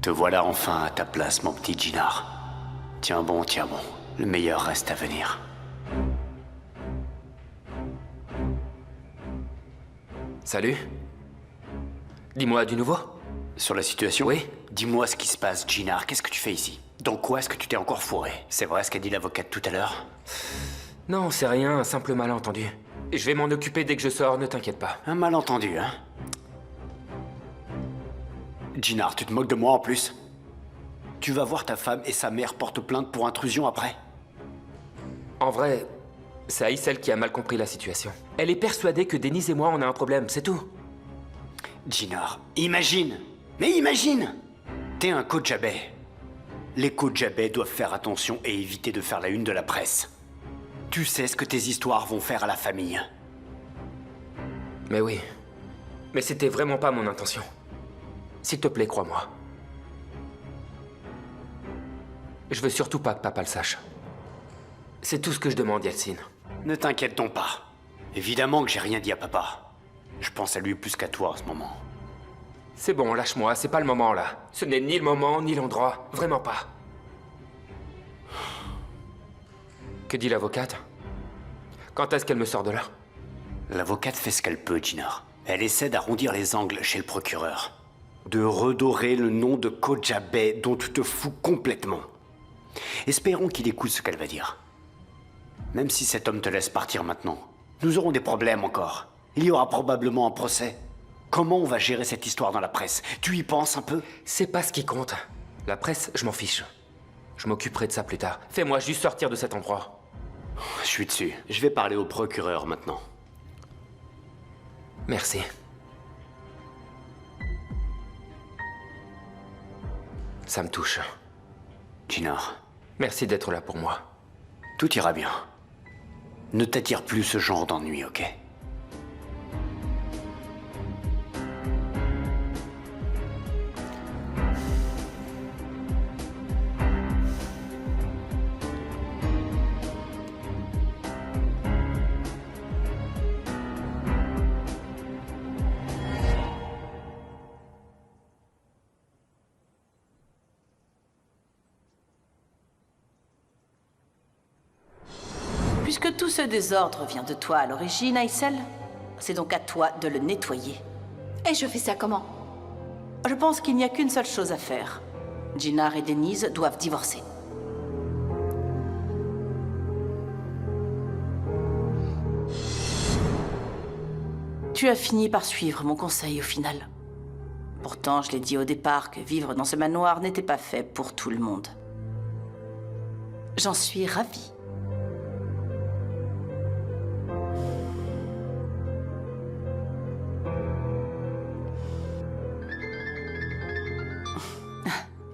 Te voilà enfin à ta place, mon petit Jinar. Tiens bon. Le meilleur reste à venir. Salut. Dis-moi du nouveau. Sur la situation? Oui. Dis-moi ce qui se passe, Jinar. Qu'est-ce que tu fais ici? Dans quoi est-ce que tu t'es encore fourré? C'est vrai ce qu'a dit l'avocate tout à l'heure? Non, c'est rien, un simple malentendu. Je vais m'en occuper dès que je sors, ne t'inquiète pas. Un malentendu, hein? Jinar, tu te moques de moi en plus? Tu vas voir ta femme et sa mère porte plainte pour intrusion après? En vrai, c'est Aïssel qui a mal compris la situation. Elle est persuadée que Denise et moi, on a un problème, c'est tout. Jinar, imagine! Mais imagine! T'es un Kojabeh. Les Kojabeh doivent faire attention et éviter de faire la une de la presse. Tu sais ce que tes histoires vont faire à la famille. Mais oui. Mais c'était vraiment pas mon intention. S'il te plaît, crois-moi. Je veux surtout pas que papa le sache. C'est tout ce que je demande, Yeltsin. Ne t'inquiète donc pas. Évidemment que j'ai rien dit à papa. Je pense à lui plus qu'à toi en ce moment. C'est bon, lâche-moi, c'est pas le moment là. Ce n'est ni le moment, ni l'endroit. Vraiment pas. Que dit l'avocate? Quand est-ce qu'elle me sort de là? L'avocate fait ce qu'elle peut, Jinar. Elle essaie d'arrondir les angles chez le procureur. De redorer le nom de Kojabeh dont tu te fous complètement. Espérons qu'il écoute ce qu'elle va dire. Même si cet homme te laisse partir maintenant, nous aurons des problèmes encore. Il y aura probablement un procès. Comment on va gérer cette histoire dans la presse? Tu y penses un peu? C'est pas ce qui compte. La presse, je m'en fiche. Je m'occuperai de ça plus tard. Fais-moi juste sortir de cet endroit. Je suis dessus. Je vais parler au procureur maintenant. Merci. Ça me touche. Jinar. Merci d'être là pour moi. Tout ira bien. Ne t'attire plus ce genre d'ennui, ok? Puisque tout ce désordre vient de toi à l'origine, Aïssel, c'est donc à toi de le nettoyer. Et je fais ça comment? Je pense qu'il n'y a qu'une seule chose à faire. Jinar et Denise doivent divorcer. Tu as fini par suivre mon conseil au final. Pourtant, je l'ai dit au départ que vivre dans ce manoir n'était pas fait pour tout le monde. J'en suis ravie.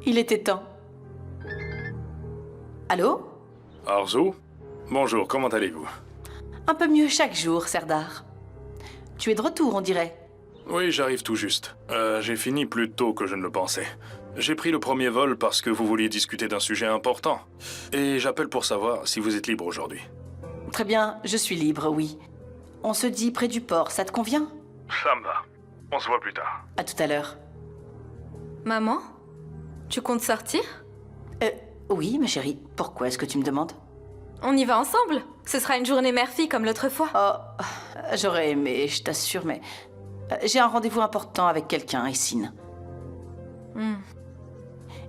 Il était temps. Allô? Arzu? Bonjour, comment allez-vous? Un peu mieux chaque jour, Serdar. Tu es de retour, on dirait. Oui, j'arrive tout juste. J'ai fini plus tôt que je ne le pensais. J'ai pris le premier vol parce que vous vouliez discuter d'un sujet important. Et j'appelle pour savoir si vous êtes libre aujourd'hui. Très bien, je suis libre, oui. On se dit près du port, ça te convient? Ça me va. On se voit plus tard. À tout à l'heure. Maman? Tu comptes sortir? Oui, ma chérie. Pourquoi est-ce que tu me demandes? On y va ensemble? Ce sera une journée mère-fille comme l'autre fois. Oh, j'aurais aimé, je t'assure, mais... j'ai un rendez-vous important avec quelqu'un, Essine.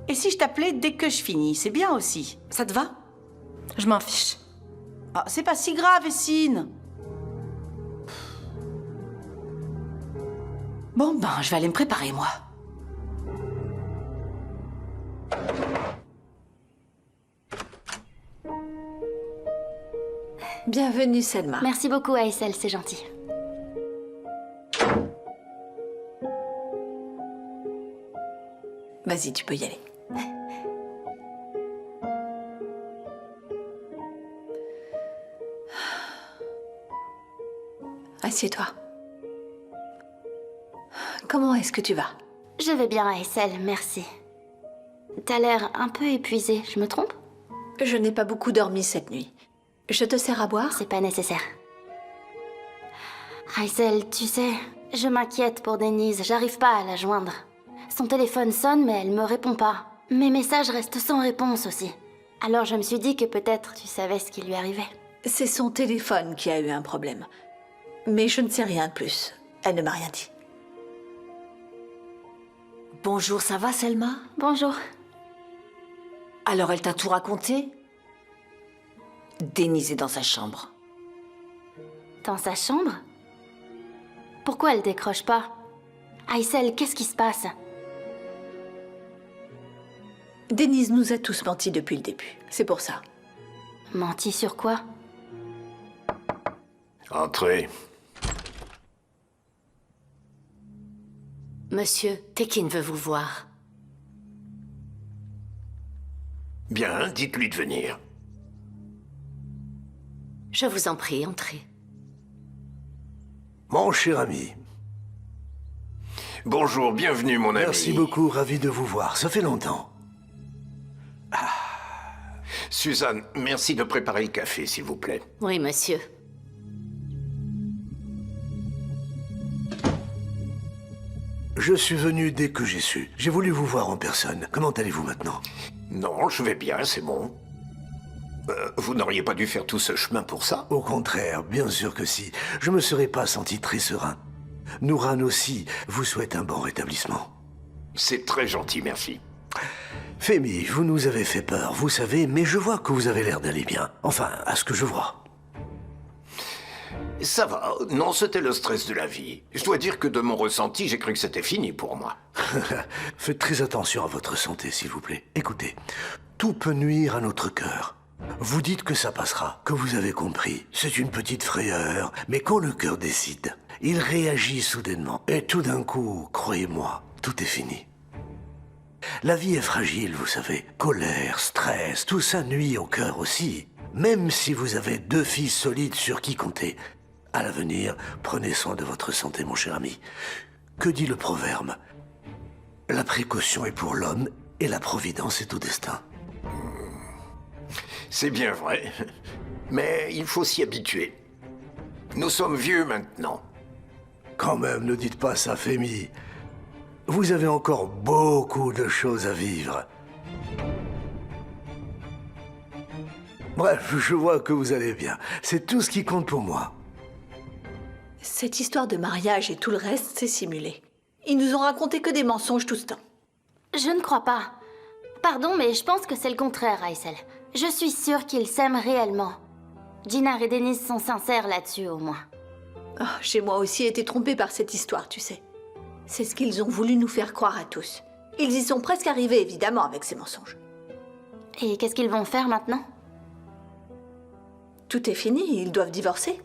Et si je t'appelais dès que je finis, c'est bien aussi. Ça te va? Je m'en fiche. Ah, c'est pas si grave, Essine. Bon, ben, je vais aller me préparer, moi. Bienvenue, Selma. Merci beaucoup, Aïssel, c'est gentil. Vas-y, tu peux y aller. Assieds-toi. Comment est-ce que tu vas? Je vais bien, Aïssel, merci. T'as l'air un peu épuisée, je me trompe? Je n'ai pas beaucoup dormi cette nuit. Je te sers à boire? C'est pas nécessaire. Aïssel, tu sais, je m'inquiète pour Denise, j'arrive pas à la joindre. Son téléphone sonne, mais elle me répond pas. Mes messages restent sans réponse aussi. Alors je me suis dit que peut-être tu savais ce qui lui arrivait. C'est son téléphone qui a eu un problème. Mais je ne sais rien de plus. Elle ne m'a rien dit. Bonjour, ça va, Selma? Bonjour. Alors, elle t'a tout raconté? Denise est dans sa chambre. Dans sa chambre? Pourquoi elle décroche pas? Aïssel, qu'est-ce qui se passe? Denise nous a tous menti depuis le début. C'est pour ça. Menti sur quoi? Entrez. Monsieur, Tekin veut vous voir. Bien, dites-lui de venir. Je vous en prie, entrez. Mon cher ami. Bonjour, bienvenue, mon ami. Merci beaucoup, ravi de vous voir. Ça fait longtemps. Suzanne, merci de préparer le café, s'il vous plaît. Oui, monsieur. Je suis venu dès que j'ai su. J'ai voulu vous voir en personne. Comment allez-vous maintenant? Non, je vais bien, c'est bon. Vous n'auriez pas dû faire tout ce chemin pour ça? Au contraire, bien sûr que si. Je me serais pas senti très serein. Nouran aussi vous souhaite un bon rétablissement. C'est très gentil, merci. Femi, vous nous avez fait peur, vous savez, mais je vois que vous avez l'air d'aller bien. Enfin, à ce que je vois. Ça va. Non, c'était le stress de la vie. Je dois dire que de mon ressenti, j'ai cru que c'était fini pour moi. Faites très attention à votre santé, s'il vous plaît. Écoutez, tout peut nuire à notre cœur. Vous dites que ça passera, que vous avez compris. C'est une petite frayeur, mais quand le cœur décide, il réagit soudainement. Et tout d'un coup, croyez-moi, tout est fini. La vie est fragile, vous savez. Colère, stress, tout ça nuit au cœur aussi. Même si vous avez 2 filles solides sur qui compter. À l'avenir, prenez soin de votre santé, mon cher ami. Que dit le proverbe? La précaution est pour l'homme et la providence est au destin. C'est bien vrai. Mais il faut s'y habituer. Nous sommes vieux maintenant. Quand même, ne dites pas ça, Femi. Vous avez encore beaucoup de choses à vivre. Bref, je vois que vous allez bien. C'est tout ce qui compte pour moi. Cette histoire de mariage et tout le reste, c'est simulé. Ils nous ont raconté que des mensonges tout ce temps. Je ne crois pas. Pardon, mais je pense que c'est le contraire, Aïssel. Je suis sûre qu'ils s'aiment réellement. Jinar et Denise sont sincères là-dessus, au moins. Oh, j'ai moi aussi été trompée par cette histoire, tu sais. C'est ce qu'ils ont voulu nous faire croire à tous. Ils y sont presque arrivés, évidemment, avec ces mensonges. Et qu'est-ce qu'ils vont faire maintenant? Tout est fini, ils doivent divorcer.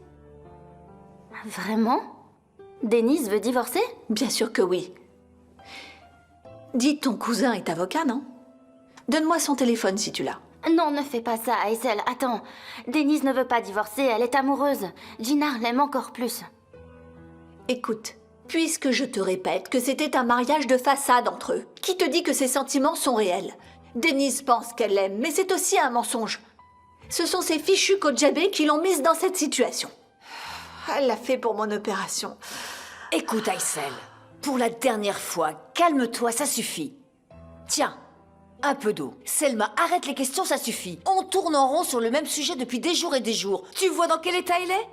Vraiment? Denise veut divorcer? Bien sûr que oui. Dis, ton cousin est avocat, non? Donne-moi son téléphone si tu l'as. Non, ne fais pas ça, Aïssel. Attends. Denise ne veut pas divorcer, elle est amoureuse. Jinar l'aime encore plus. Écoute, puisque je te répète que c'était un mariage de façade entre eux, qui te dit que ses sentiments sont réels? Denise pense qu'elle l'aime, mais c'est aussi un mensonge. Ce sont ces fichus Kojabé qui l'ont mise dans cette situation. Elle l'a fait pour mon opération. Écoute, Aïssel, pour la dernière fois, calme-toi, ça suffit. Tiens, un peu d'eau. Selma, arrête les questions, ça suffit. On tourne en rond sur le même sujet depuis des jours et des jours. Tu vois dans quel état il est?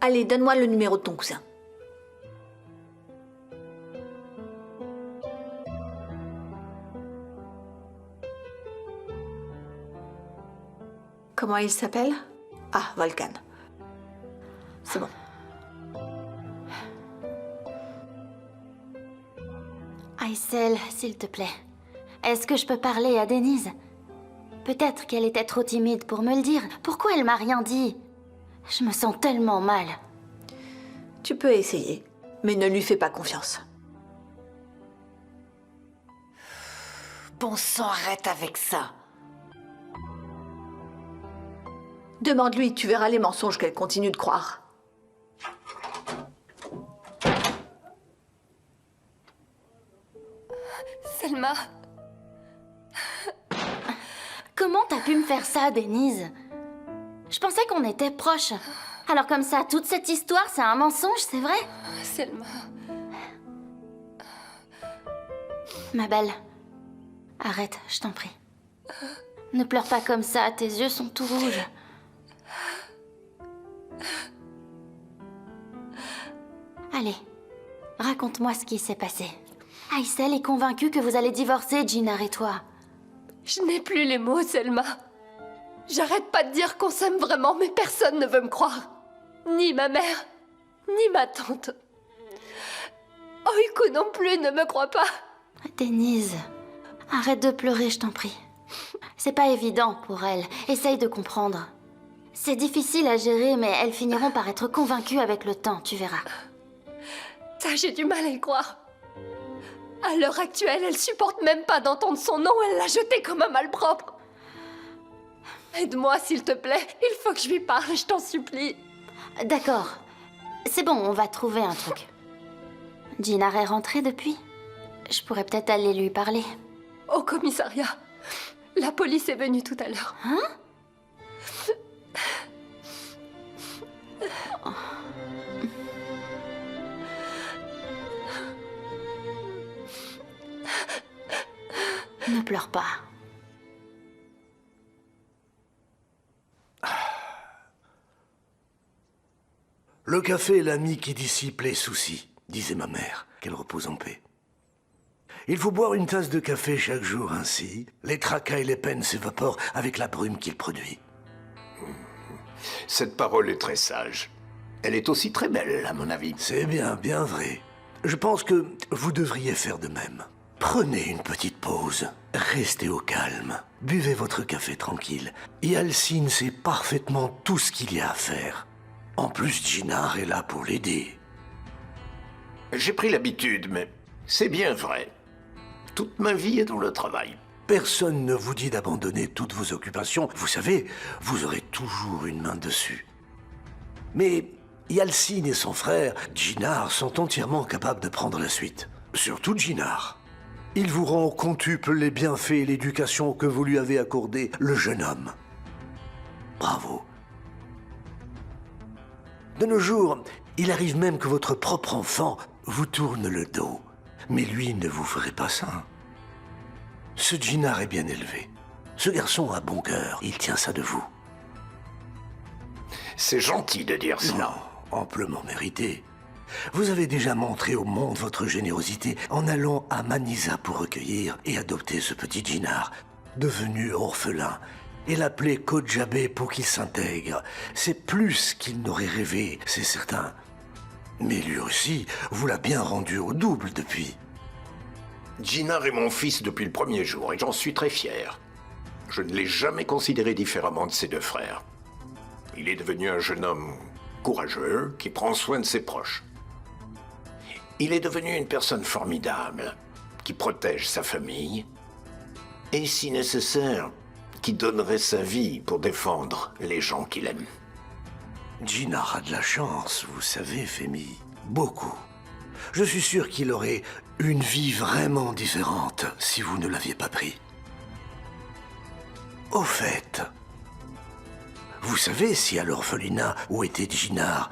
Allez, donne-moi le numéro de ton cousin. Comment il s'appelle? Ah, Volcan. C'est bon. Aysel, s'il te plaît. Est-ce que je peux parler à Denise? Peut-être qu'elle était trop timide pour me le dire. Pourquoi elle m'a rien dit? Je me sens tellement mal. Tu peux essayer, mais ne lui fais pas confiance. Bon sang, arrête avec ça. Demande-lui, tu verras les mensonges qu'elle continue de croire. Selma... Comment t'as pu me faire ça, Denise? Je pensais qu'on était proches. Alors comme ça, toute cette histoire, c'est un mensonge, c'est vrai? Selma... Ma belle, arrête, je t'en prie. Ne pleure pas comme ça, tes yeux sont tout rouges. Allez, raconte-moi ce qui s'est passé. Aysel est convaincue que vous allez divorcer, Jinar et toi. Je n'ai plus les mots, Selma. J'arrête pas de dire qu'on s'aime vraiment, mais personne ne veut me croire. Ni ma mère, ni ma tante. Oiku non plus ne me croit pas. Denise, arrête de pleurer, je t'en prie. C'est pas évident pour elles. Essaye de comprendre. C'est difficile à gérer, mais elles finiront par être convaincues avec le temps, tu verras. Ça, j'ai du mal à y croire. À l'heure actuelle, elle supporte même pas d'entendre son nom, elle l'a jeté comme un malpropre. Aide-moi, s'il te plaît. Il faut que je lui parle, je t'en supplie. D'accord. C'est bon, on va trouver un truc. Jinar est rentrée depuis? Je pourrais peut-être aller lui parler. Au commissariat. La police est venue tout à l'heure. Hein? Ne pleure pas. Le café est l'ami qui dissipe les soucis, disait ma mère, qu'elle repose en paix. Il faut boire une tasse de café chaque jour, ainsi les tracas et les peines s'évaporent avec la brume qu'il produit. Cette parole est très sage. Elle est aussi très belle, à mon avis. C'est bien, bien vrai. Je pense que vous devriez faire de même. Prenez une petite pause, restez au calme, buvez votre café tranquille. Yalcine sait parfaitement tout ce qu'il y a à faire. En plus, Jinar est là pour l'aider. J'ai pris l'habitude, mais c'est bien vrai. Toute ma vie est dans le travail. Personne ne vous dit d'abandonner toutes vos occupations. Vous savez, vous aurez toujours une main dessus. Mais Yalcine et son frère, Jinar, sont entièrement capables de prendre la suite. Surtout Jinar. Il vous rend quintuple les bienfaits et l'éducation que vous lui avez accordé, le jeune homme. Bravo. De nos jours, il arrive même que votre propre enfant vous tourne le dos. Mais lui ne vous ferait pas ça. Ce Jinar est bien élevé. Ce garçon a bon cœur. Il tient ça de vous. C'est gentil de dire ça. Non, amplement mérité. Vous avez déjà montré au monde votre générosité en allant à Manisa pour recueillir et adopter ce petit Jinar, devenu orphelin, et l'appeler Kojabe pour qu'il s'intègre. C'est plus qu'il n'aurait rêvé, c'est certain. Mais lui aussi vous l'a bien rendu au double depuis. Jinar est mon fils depuis le premier jour et j'en suis très fier. Je ne l'ai jamais considéré différemment de ses deux frères. Il est devenu un jeune homme courageux qui prend soin de ses proches. Il est devenu une personne formidable qui protège sa famille et, si nécessaire, qui donnerait sa vie pour défendre les gens qu'il aime. Jinar a de la chance, vous savez, Femi. Beaucoup. Je suis sûr qu'il aurait une vie vraiment différente si vous ne l'aviez pas pris. Au fait, vous savez si à l'orphelinat où était Jinar,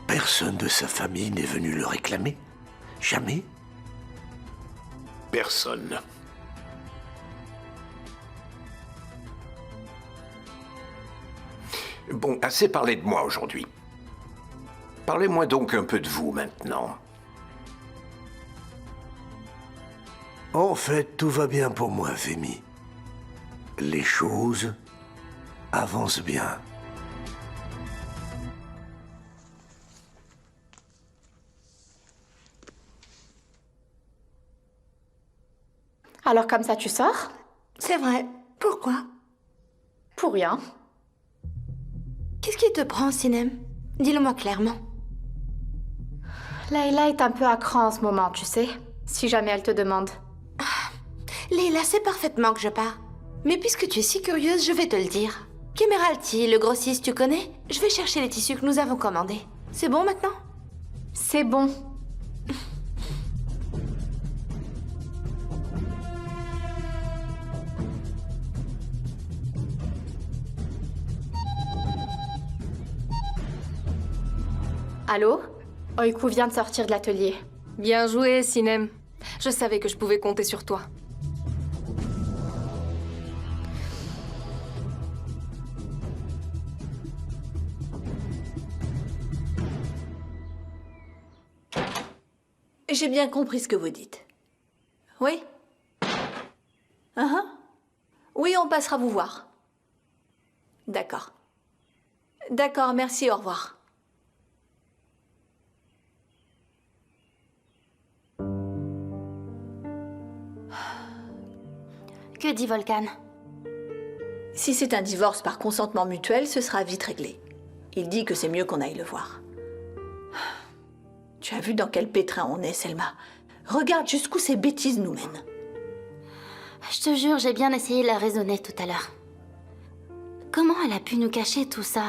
personne de sa famille n'est venu le réclamer? Jamais? Personne. Bon, assez parlé de moi aujourd'hui. Parlez-moi donc un peu de vous maintenant. En fait, tout va bien pour moi, Femi. Les choses Avance bien. Alors comme ça, tu sors? C'est vrai. Pourquoi? Pour rien. Qu'est-ce qui te prend, Sinem? Dis-le-moi clairement. Layla est un peu à cran en ce moment, tu sais. Si jamais elle te demande. Leila sait parfaitement que je pars. Mais puisque tu es si curieuse, je vais te le dire. Kemeralty, le grossiste, tu connais? Je vais chercher les tissus que nous avons commandés. C'est bon maintenant? C'est bon. Allô? Oiku vient de sortir de l'atelier. Bien joué, Sinem. Je savais que je pouvais compter sur toi. J'ai bien compris ce que vous dites. Oui? Oui, on passera vous voir. D'accord. D'accord, merci, au revoir. Que dit Volcan? Si c'est un divorce par consentement mutuel, ce sera vite réglé. Il dit que c'est mieux qu'on aille le voir. Tu as vu dans quel pétrin on est, Selma. Regarde jusqu'où ces bêtises nous mènent. Je te jure, j'ai bien essayé de la raisonner tout à l'heure. Comment elle a pu nous cacher tout ça?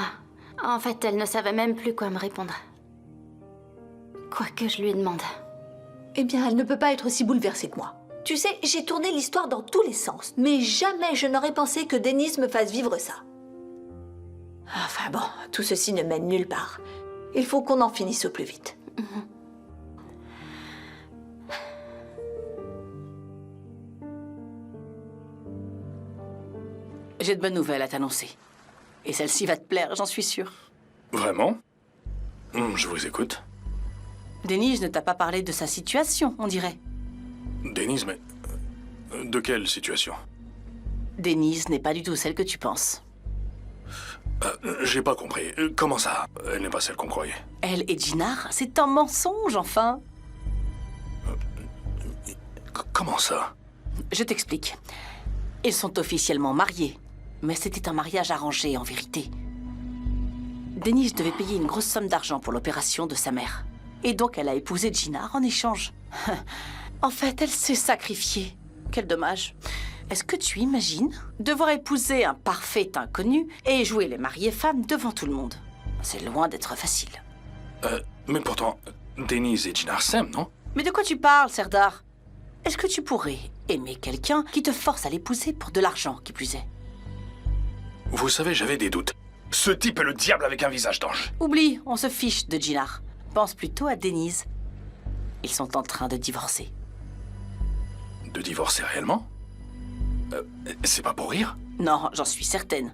En fait, elle ne savait même plus quoi me répondre. Quoi que je lui demande. Eh bien, elle ne peut pas être aussi bouleversée que moi. Tu sais, j'ai tourné l'histoire dans tous les sens, mais jamais je n'aurais pensé que Denise me fasse vivre ça. Enfin bon, tout ceci ne mène nulle part. Il faut qu'on en finisse au plus vite. J'ai de bonnes nouvelles à t'annoncer. Et celle-ci va te plaire, j'en suis sûre. Vraiment? Je vous écoute. Denise ne t'a pas parlé de sa situation, on dirait. Denise, mais... de quelle situation? Denise n'est pas du tout celle que tu penses. J'ai pas compris. Comment ça? Elle n'est pas celle qu'on croyait. Elle et Jinar, c'est un mensonge, enfin. Comment ça? Je t'explique. Ils sont officiellement mariés, mais c'était un mariage arrangé en vérité. Denise devait payer une grosse somme d'argent pour l'opération de sa mère. Et donc elle a épousé Jinar en échange. En fait, elle s'est sacrifiée. Quel dommage. Est-ce que tu imagines devoir épouser un parfait inconnu et jouer les mariés femmes devant tout le monde? C'est loin d'être facile. Mais pourtant, Denise et Jinar s'aiment, non? Mais de quoi tu parles, Serdar? Est-ce que tu pourrais aimer quelqu'un qui te force à l'épouser pour de l'argent, qui plus est? Vous savez, j'avais des doutes. Ce type est le diable avec un visage d'ange. Oublie, on se fiche de Jinar. Pense plutôt à Denise. Ils sont en train de divorcer. De divorcer réellement? C'est pas pour rire? Non, j'en suis certaine.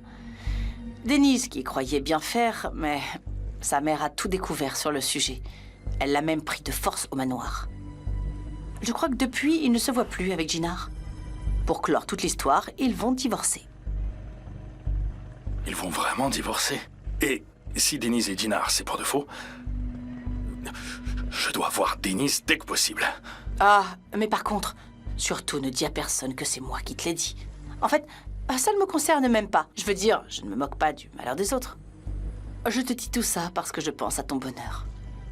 Denise qui croyait bien faire, mais sa mère a tout découvert sur le sujet. Elle l'a même pris de force au manoir. Je crois que depuis, ils ne se voient plus avec Jinar. Pour clore toute l'histoire, ils vont divorcer. Ils vont vraiment divorcer? Et si Denise et Jinar, c'est pour de faux, je dois voir Denise dès que possible. Ah, mais par contre, surtout ne dis à personne que c'est moi qui te l'ai dit. En fait, ça ne me concerne même pas. Je veux dire, je ne me moque pas du malheur des autres. Je te dis tout ça parce que je pense à ton bonheur.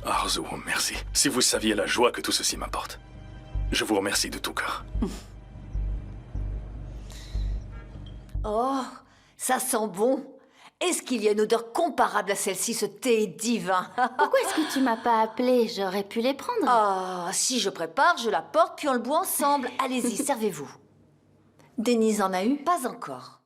Arzu, merci. Si vous saviez la joie que tout ceci m'apporte. Je vous remercie de tout cœur. Oh, ça sent bon. Est-ce qu'il y a une odeur comparable à celle-ci? Ce thé est divin. Pourquoi est-ce que tu m'as pas appelé? J'aurais pu les prendre. Ah, si je prépare, je la porte, puis on le boit ensemble. Allez-y, servez-vous. Denise en a eu? Pas encore.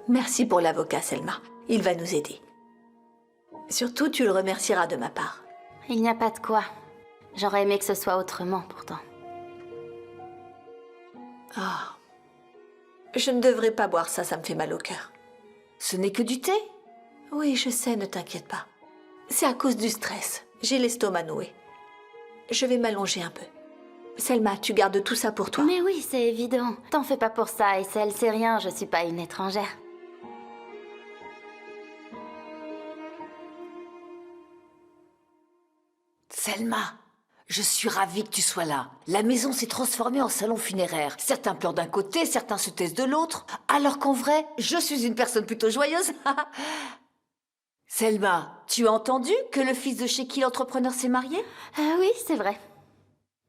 Merci pour l'avocat, Selma. Il va nous aider. Surtout, tu le remercieras de ma part. Il n'y a pas de quoi. J'aurais aimé que ce soit autrement, pourtant. Ah. Je ne devrais pas boire ça, ça me fait mal au cœur. Ce n'est que du thé? Oui, je sais, ne t'inquiète pas. C'est à cause du stress. J'ai l'estomac noué. Je vais m'allonger un peu. Selma, tu gardes tout ça pour toi. Mais oui, c'est évident. T'en fais pas pour ça, Aicel, c'est rien, je suis pas une étrangère. Selma, je suis ravie que tu sois là. La maison s'est transformée en salon funéraire. Certains pleurent d'un côté, certains se taisent de l'autre. Alors qu'en vrai, je suis une personne plutôt joyeuse. Selma, tu as entendu que le fils de Sheki, l'entrepreneur, s'est marié? Oui, c'est vrai.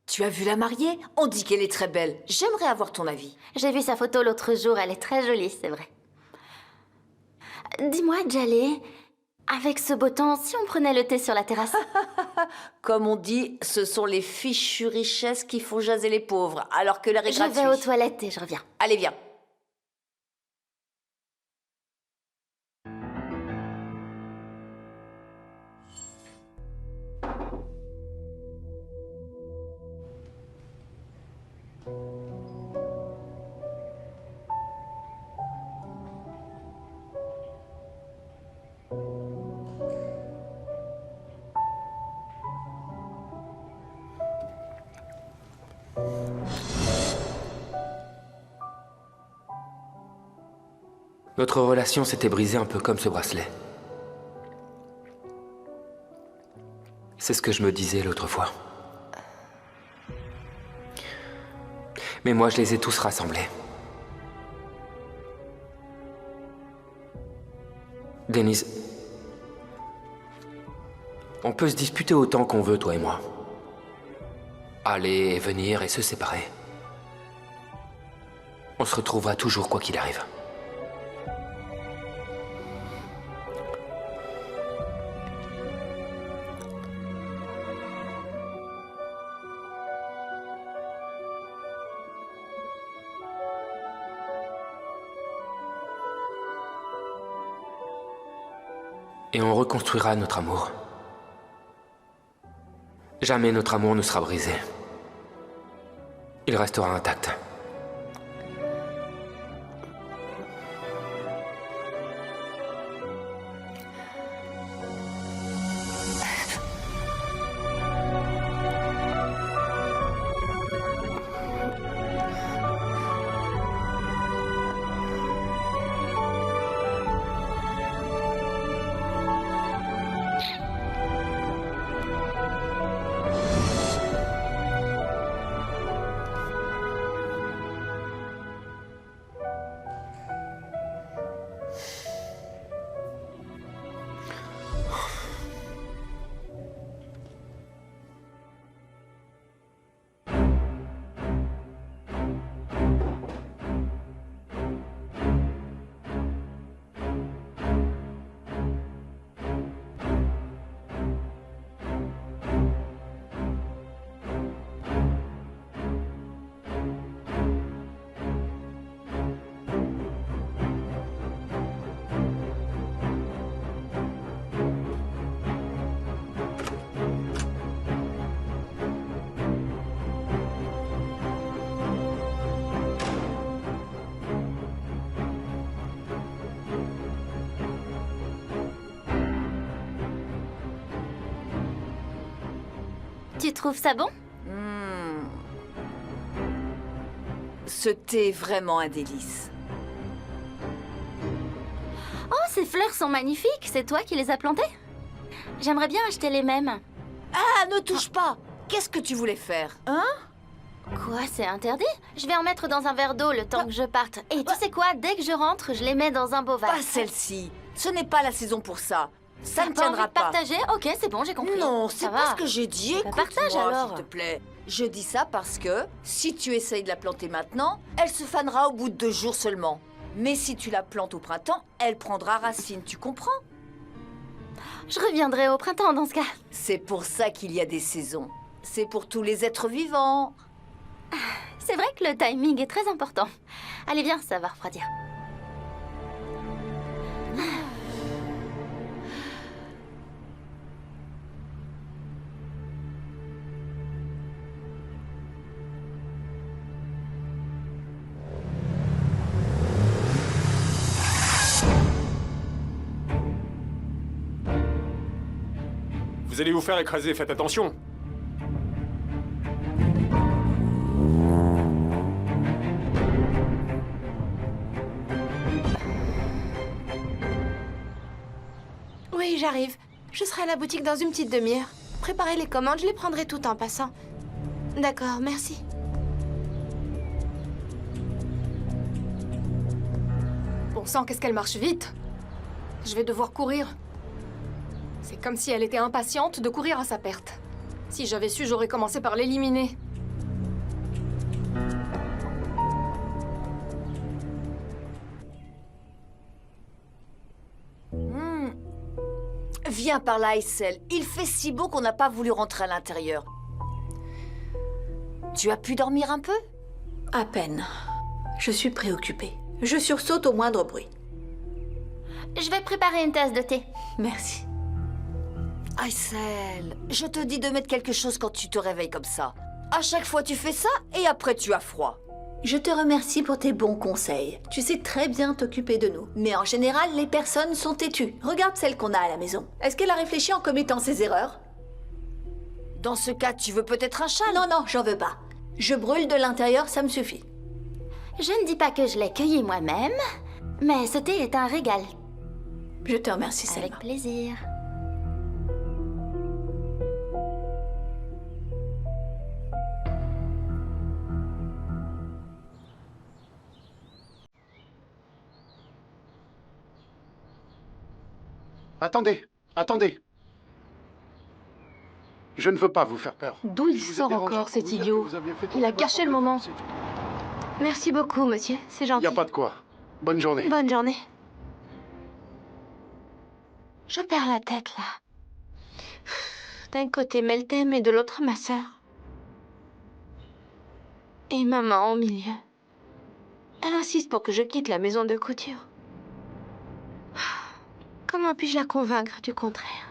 Tu as vu la mariée? On dit qu'elle est très belle. J'aimerais avoir ton avis. J'ai vu sa photo l'autre jour, elle est très jolie, c'est vrai. Dis-moi, Djallé, avec ce beau temps, si on prenait le thé sur la terrasse? Comme on dit, ce sont les fichues richesses qui font jaser les pauvres, alors que l'air est gratuit. Je vais aux toilettes et je reviens. Allez, viens. Notre relation s'était brisée un peu comme ce bracelet. C'est ce que je me disais l'autre fois. Mais moi, je les ai tous rassemblés. Denise, on peut se disputer autant qu'on veut, toi et moi. Aller et venir et se séparer. On se retrouvera toujours quoi qu'il arrive. Et on reconstruira notre amour. Jamais notre amour ne sera brisé. Il restera intact. Tu trouves ça bon? Ce thé est vraiment un délice. Oh, ces fleurs sont magnifiques. C'est toi qui les as plantées? J'aimerais bien acheter les mêmes. Ah, ne touche pas! Qu'est-ce que tu voulais faire, hein? Quoi, c'est interdit? Je vais en mettre dans un verre d'eau le temps que je parte. Et tu sais quoi? Dès que je rentre, je les mets dans un beau vase. Pas celle-ci. Ce n'est pas la saison pour ça. Ça ne T'as pas tiendra envie de pas. partager? Ok, c'est bon, j'ai compris. Non, Ça c'est va. pas ce que j'ai dit. Bah, partage Écoute-moi, alors. s'il te plaît. Je dis ça parce que si tu essayes de la planter maintenant, elle se fanera au bout de 2 jours seulement. Mais si tu la plantes au printemps, elle prendra racine, tu comprends? Je reviendrai au printemps dans ce cas. C'est pour ça qu'il y a des saisons. C'est pour tous les êtres vivants. C'est vrai que le timing est très important. Allez, viens, ça va refroidir. Oh, Vous allez vous faire écraser, faites attention. Oui, j'arrive. Je serai à la boutique dans une petite demi-heure. Préparez les commandes, je les prendrai toutes en passant. D'accord, merci. Bon sang, qu'est-ce qu'elle marche vite. Je vais devoir courir. C'est comme si elle était impatiente de courir à sa perte. Si j'avais su, j'aurais commencé par l'éliminer. Viens par là, Aysel. Il fait si beau qu'on n'a pas voulu rentrer à l'intérieur. Tu as pu dormir un peu? À peine. Je suis préoccupée. Je sursaute au moindre bruit. Je vais préparer une tasse de thé. Merci. Aysel, je te dis de mettre quelque chose quand tu te réveilles comme ça. À chaque fois, tu fais ça et après, tu as froid. Je te remercie pour tes bons conseils. Tu sais très bien t'occuper de nous. Mais en général, les personnes sont têtues. Regarde celle qu'on a à la maison. Est-ce qu'elle a réfléchi en commettant ses erreurs? Dans ce cas, tu veux peut-être un châle? Non, non, j'en veux pas. Je brûle de l'intérieur, ça me suffit. Je ne dis pas que je l'ai cueilli moi-même, mais ce thé est un régal. Je te remercie, Selma. Avec plaisir. Attendez, attendez. Je ne veux pas vous faire peur. D'où il sort encore, cet idiot? Il a gâché le moment. Merci beaucoup, monsieur. C'est Il gentil. n'y a pas de quoi. Bonne journée. Bonne journée. Je perds la tête, là. D'un côté Meltem et de l'autre ma sœur. Et maman au milieu. Elle insiste pour que je quitte la maison de couture. Comment puis-je la convaincre du contraire?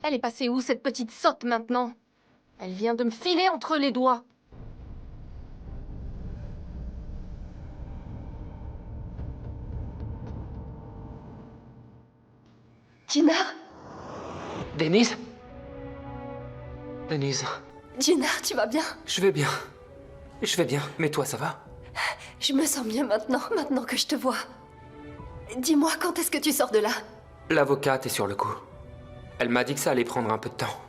Elle est passée où, cette petite sotte, maintenant? Elle vient de me filer entre les doigts. Dinar? Denise? Denise, Dinar, tu vas bien? je vais bien. Je vais bien, mais toi, ça va? Je me sens bien maintenant que je te vois. Dis-moi, quand est-ce que tu sors de là? L'avocate est sur le coup. Elle m'a dit que ça allait prendre un peu de temps.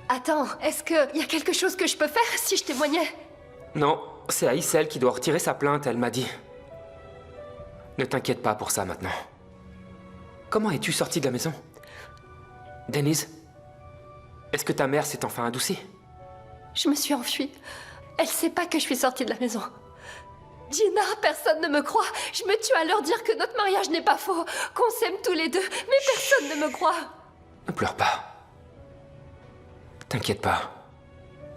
Attends, est-ce qu'il y a quelque chose que je peux faire si je témoignais? Non, c'est Aysel qui doit retirer sa plainte, elle m'a dit. Ne t'inquiète pas pour ça maintenant. Comment es-tu sortie de la maison? Denise? Est-ce que ta mère s'est enfin adoucie? Je me suis enfuie. Elle sait pas que je suis sortie de la maison. Dinar, personne ne me croit. Je me tue à leur dire que notre mariage n'est pas faux, qu'on s'aime tous les deux, mais personne ne me croit. Ne pleure pas. T'inquiète pas.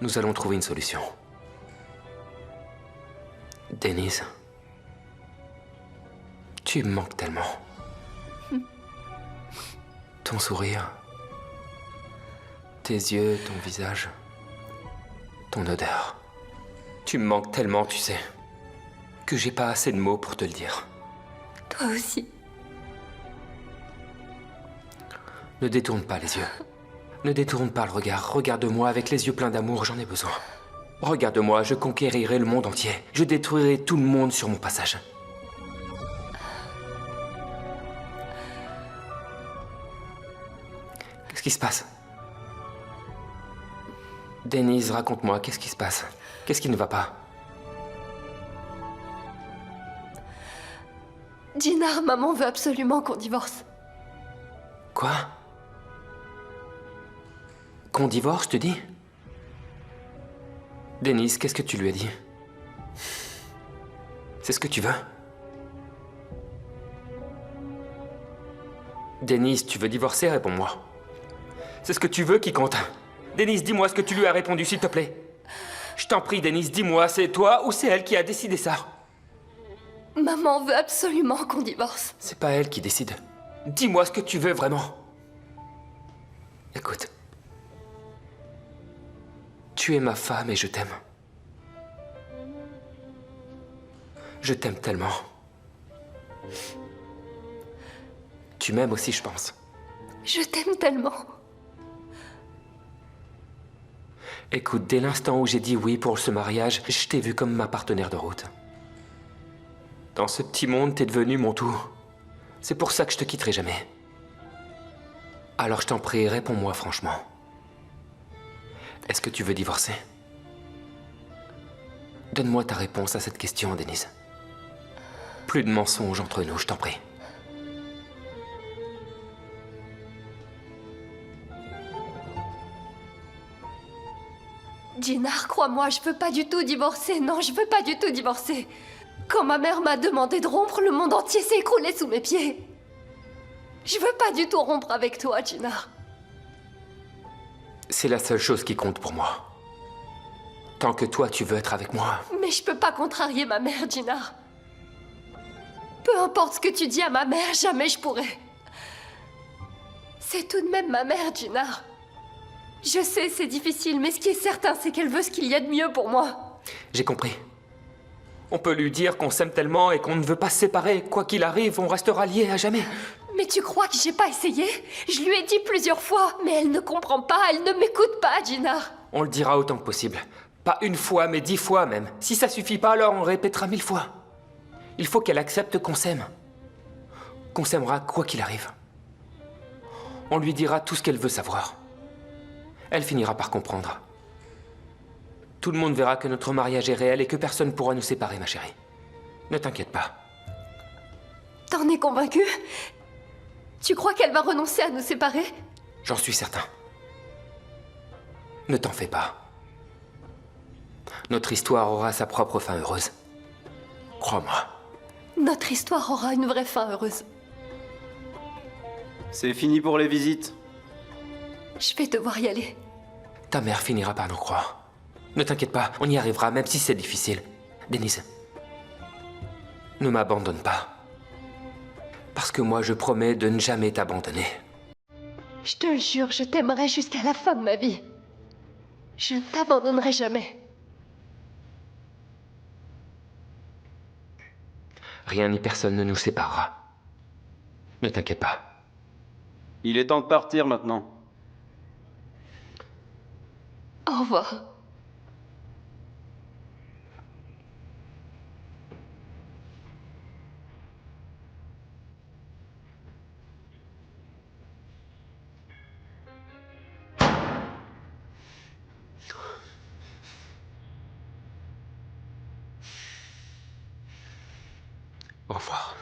Nous allons trouver une solution. Denise, tu me manques tellement. Ton sourire, tes yeux, ton visage, ton odeur. Tu me manques tellement, tu sais, que j'ai pas assez de mots pour te le dire. Toi aussi. Ne détourne pas les yeux. Ne détourne pas le regard. Regarde-moi avec les yeux pleins d'amour, j'en ai besoin. Regarde-moi, je conquérirai le monde entier. Je détruirai tout le monde sur mon passage. Qu'est-ce qui se passe? Denise, raconte-moi, qu'est-ce qui se passe? Qu'est-ce qui ne va pas? Dinar, maman veut absolument qu'on divorce. Quoi? Qu'on divorce, tu dis? Denise, qu'est-ce que tu lui as dit? C'est ce que tu veux? Denise, tu veux divorcer? Réponds-moi. C'est ce que tu veux qui compte. Denise, dis-moi ce que tu lui as répondu, s'il te plaît. Je t'en prie, Denise, dis-moi, c'est toi ou c'est elle qui a décidé ça? Maman veut absolument qu'on divorce. C'est pas elle qui décide. Dis-moi ce que tu veux vraiment. Écoute. Tu es ma femme et je t'aime. Je t'aime tellement. Tu m'aimes aussi, je pense. Je t'aime tellement. Écoute, dès l'instant où j'ai dit oui pour ce mariage, je t'ai vu comme ma partenaire de route. Dans ce petit monde, t'es devenu mon tout. C'est pour ça que je te quitterai jamais. Alors je t'en prie, réponds-moi franchement. Est-ce que tu veux divorcer? Donne-moi ta réponse à cette question, Denise. Plus de mensonges entre nous, je t'en prie. Jinar, crois-moi, je veux pas du tout divorcer. Non, je veux pas du tout divorcer. Quand ma mère m'a demandé de rompre, le monde entier s'est écroulé sous mes pieds. Je veux pas du tout rompre avec toi, Jinar. C'est la seule chose qui compte pour moi. Tant que toi, tu veux être avec moi. Mais je peux pas contrarier ma mère, Jinar. Peu importe ce que tu dis à ma mère, jamais je pourrais. C'est tout de même ma mère, Jinar. Je sais, c'est difficile, mais ce qui est certain, c'est qu'elle veut ce qu'il y a de mieux pour moi. J'ai compris. On peut lui dire qu'on s'aime tellement et qu'on ne veut pas se séparer. Quoi qu'il arrive, on restera liés à jamais. Mais tu crois que j'ai pas essayé? Je lui ai dit plusieurs fois, mais elle ne comprend pas, elle ne m'écoute pas, Jinar. On le dira autant que possible. Pas une fois, mais 10 fois même. Si ça suffit pas, alors on répétera 1000 fois. Il faut qu'elle accepte qu'on s'aime. Qu'on s'aimera quoi qu'il arrive. On lui dira tout ce qu'elle veut savoir. Elle finira par comprendre. Tout le monde verra que notre mariage est réel et que personne ne pourra nous séparer, ma chérie. Ne t'inquiète pas. T'en es convaincu? Tu crois qu'elle va renoncer à nous séparer? J'en suis certain. Ne t'en fais pas. Notre histoire aura sa propre fin heureuse. Crois-moi. Notre histoire aura une vraie fin heureuse. C'est fini pour les visites. Je vais devoir y aller. Ta mère finira par nous croire. Ne t'inquiète pas, on y arrivera, même si c'est difficile. Denise, ne m'abandonne pas. Parce que moi, je promets de ne jamais t'abandonner. Je te le jure, je t'aimerai jusqu'à la fin de ma vie. Je ne t'abandonnerai jamais. Rien ni personne ne nous séparera. Ne t'inquiète pas. Il est temps de partir maintenant. Au revoir. Au revoir.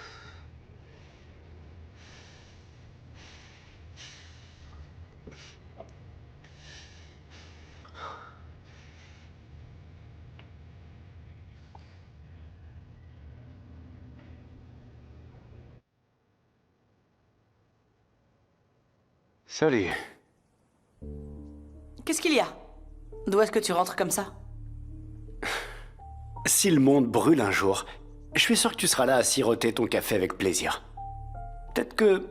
Salut. Qu'est-ce qu'il y a? D'où est-ce que tu rentres comme ça? Si le monde brûle un jour, je suis sûr que tu seras là à siroter ton café avec plaisir. Peut-être que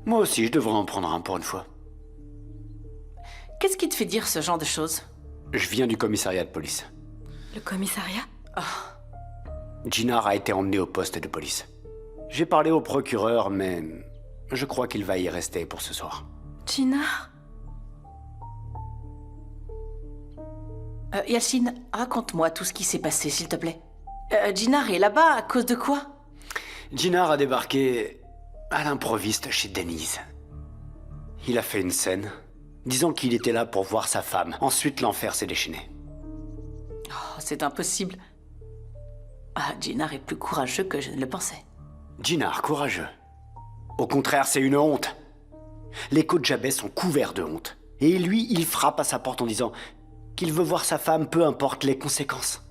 moi aussi je devrais en prendre un pour une fois. Qu'est-ce qui te fait dire ce genre de choses? Je viens du commissariat de police. Le commissariat? Jinar a été emmené au poste de police. J'ai parlé au procureur, mais je crois qu'il va y rester pour ce soir. Jinar? Yacine, raconte-moi tout ce qui s'est passé, s'il te plaît. Jinar est là-bas à cause de quoi? Jinar a débarqué à l'improviste chez Denise. Il a fait une scène, disant qu'il était là pour voir sa femme. Ensuite, l'enfer s'est déchaîné. Oh, c'est impossible. Jinar est plus courageux que je ne le pensais. Jinar, courageux. Au contraire, c'est une honte. Les Kojabé sont couverts de honte. Et lui, il frappe à sa porte en disant qu'il veut voir sa femme, peu importe les conséquences.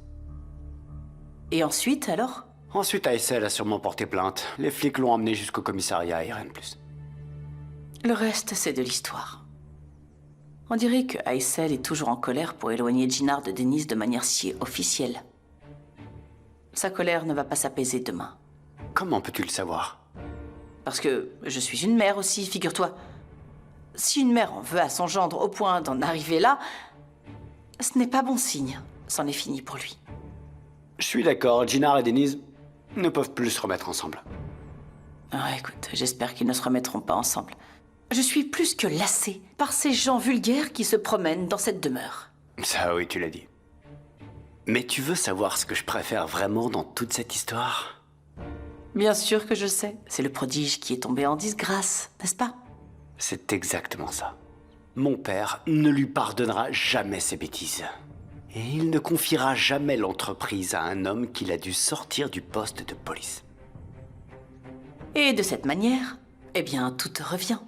Et ensuite, alors? Ensuite, Aïssel a sûrement porté plainte. Les flics l'ont emmené jusqu'au commissariat et rien de plus. Le reste, c'est de l'histoire. On dirait que Aïssel est toujours en colère pour éloigner Jinar de Denise de manière si officielle. Sa colère ne va pas s'apaiser demain. Comment peux-tu le savoir? Parce que je suis une mère aussi, figure-toi. Si une mère en veut à son gendre au point d'en arriver là, ce n'est pas bon signe. C'en est fini pour lui. Je suis d'accord, Jinar et Denise ne peuvent plus se remettre ensemble. Ah, écoute, j'espère qu'ils ne se remettront pas ensemble. Je suis plus que lassée par ces gens vulgaires qui se promènent dans cette demeure. Ça, oui, tu l'as dit. Mais tu veux savoir ce que je préfère vraiment dans toute cette histoire? Bien sûr que je sais. C'est le prodige qui est tombé en disgrâce, n'est-ce pas? C'est exactement ça. Mon père ne lui pardonnera jamais ses bêtises. Et il ne confiera jamais l'entreprise à un homme qu'il a dû sortir du poste de police. Et de cette manière, eh bien, tout revient.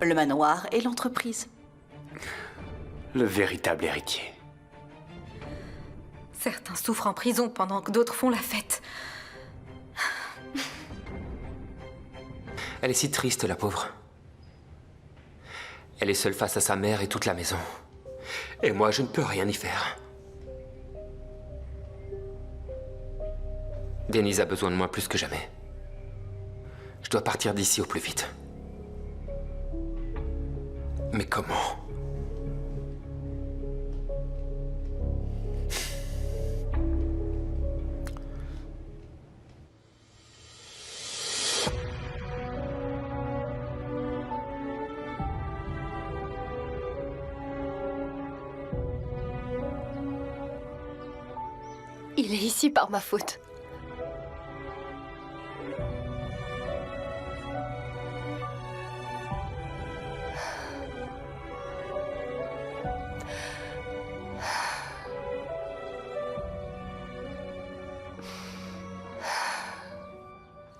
Le manoir et l'entreprise. Le véritable héritier. Certains souffrent en prison pendant que d'autres font la fête. Elle est si triste, la pauvre. Elle est seule face à sa mère et toute la maison. Et moi, je ne peux rien y faire. Denise a besoin de moi plus que jamais. Je dois partir d'ici au plus vite. Mais comment ? Il est ici par ma faute.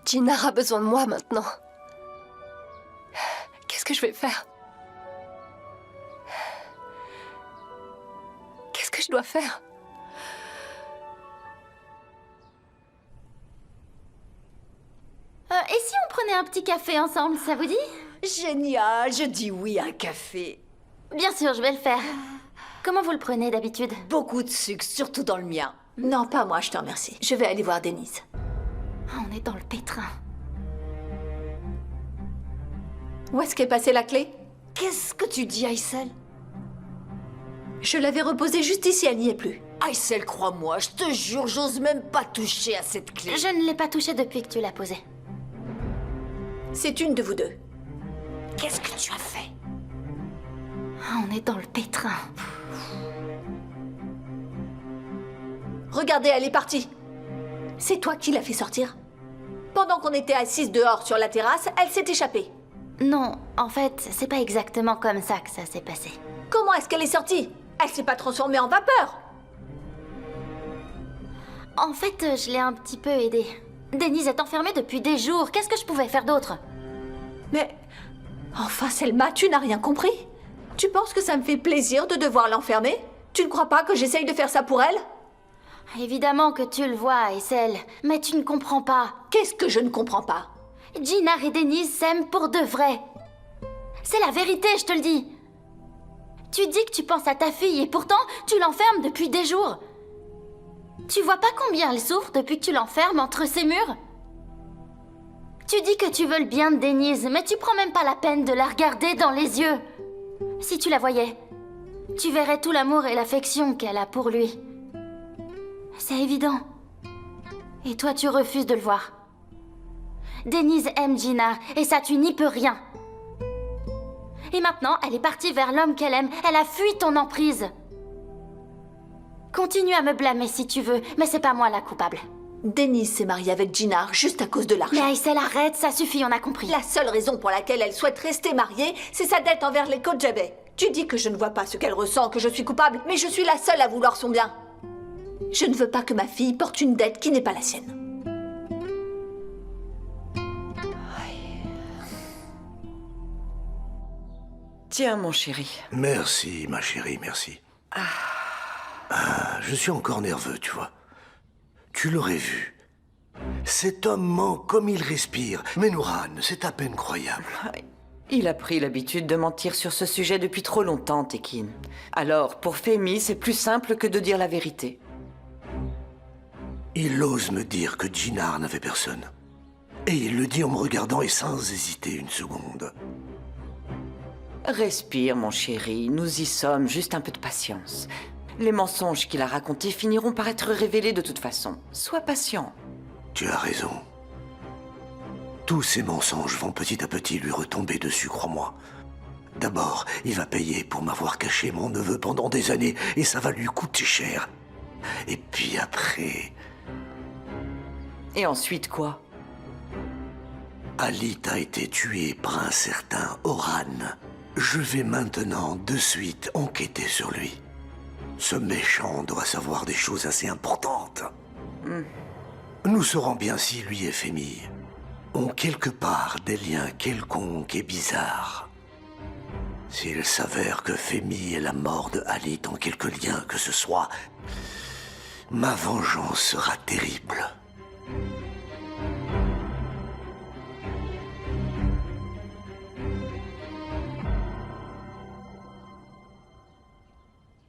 Jinar a besoin de moi maintenant. Qu'est-ce que je vais faire? Qu'est-ce que je dois faire? Et si on prenait un petit café ensemble, ça vous dit? Génial, je dis oui à un café. Bien sûr, je vais le faire. Comment vous le prenez d'habitude? Beaucoup de sucre, surtout dans le mien. Non, pas moi, je te remercie. Je vais aller voir Denise. On est dans le pétrin. Où est-ce qu'est passée la clé? Qu'est-ce que tu dis, Aïssel? Je l'avais reposée juste ici, elle n'y est plus. Aïssel, crois-moi, je te jure, j'ose même pas toucher à cette clé. Je ne l'ai pas touchée depuis que tu l'as posée. C'est une de vous deux. Qu'est-ce que tu as fait? On est dans le pétrin. Regardez, elle est partie. C'est toi qui l'as fait sortir? Pendant qu'on était assises dehors sur la terrasse, elle s'est échappée. Non, en fait, c'est pas exactement comme ça que ça s'est passé. Comment est-ce qu'elle est sortie? Elle s'est pas transformée en vapeur? En fait, je l'ai un petit peu aidée. Denise est enfermée depuis des jours. Qu'est-ce que je pouvais faire d'autre? Mais... Enfin, Selma, tu n'as rien compris? Tu penses que ça me fait plaisir de devoir l'enfermer? Tu ne crois pas que j'essaye de faire ça pour elle? Évidemment que tu le vois, Aïssel, mais tu ne comprends pas. Qu'est-ce que je ne comprends pas? Jinar et Denise s'aiment pour de vrai. C'est la vérité, je te le dis. Tu dis que tu penses à ta fille et pourtant, tu l'enfermes depuis des jours. Tu vois pas combien elle souffre depuis que tu l'enfermes entre ces murs? Tu dis que tu veux le bien de Denise, mais tu prends même pas la peine de la regarder dans les yeux. Si tu la voyais, tu verrais tout l'amour et l'affection qu'elle a pour lui. C'est évident. Et toi, tu refuses de le voir. Denise aime Jinar, et ça, tu n'y peux rien. Et maintenant, elle est partie vers l'homme qu'elle aime. Elle a fui ton emprise. Continue à me blâmer si tu veux, mais c'est pas moi la coupable. Denise s'est mariée avec Jinar juste à cause de l'argent. Mais Aïssel, arrête, ça suffit, on a compris. La seule raison pour laquelle elle souhaite rester mariée, c'est sa dette envers les Kojabeh. Tu dis que je ne vois pas ce qu'elle ressent, que je suis coupable, mais je suis la seule à vouloir son bien. Je ne veux pas que ma fille porte une dette qui n'est pas la sienne. Tiens, mon chéri. Merci, ma chérie, merci. Je suis encore nerveux, tu vois. Tu l'aurais vu. Cet homme ment comme il respire. Mais Nouran, c'est à peine croyable. Il a pris l'habitude de mentir sur ce sujet depuis trop longtemps, Tekin. Alors, pour Femi, c'est plus simple que de dire la vérité. Il ose me dire que Jinar n'avait personne. Et il le dit en me regardant et sans hésiter une seconde. Respire, mon chéri, nous y sommes, juste un peu de patience. Les mensonges qu'il a racontés finiront par être révélés de toute façon. Sois patient. Tu as raison. Tous ces mensonges vont petit à petit lui retomber dessus, crois-moi. D'abord, il va payer pour m'avoir caché mon neveu pendant des années, et ça va lui coûter cher. Et puis après... Et ensuite quoi? Alit a été tué par un certain Oran. Je vais maintenant, de suite, enquêter sur lui. Ce méchant doit savoir des choses assez importantes. Nous saurons bien si lui et Femi ont quelque part des liens quelconques et bizarres. S'il s'avère que Femi et la mort de Alit ont quelque lien que ce soit, ma vengeance sera terrible.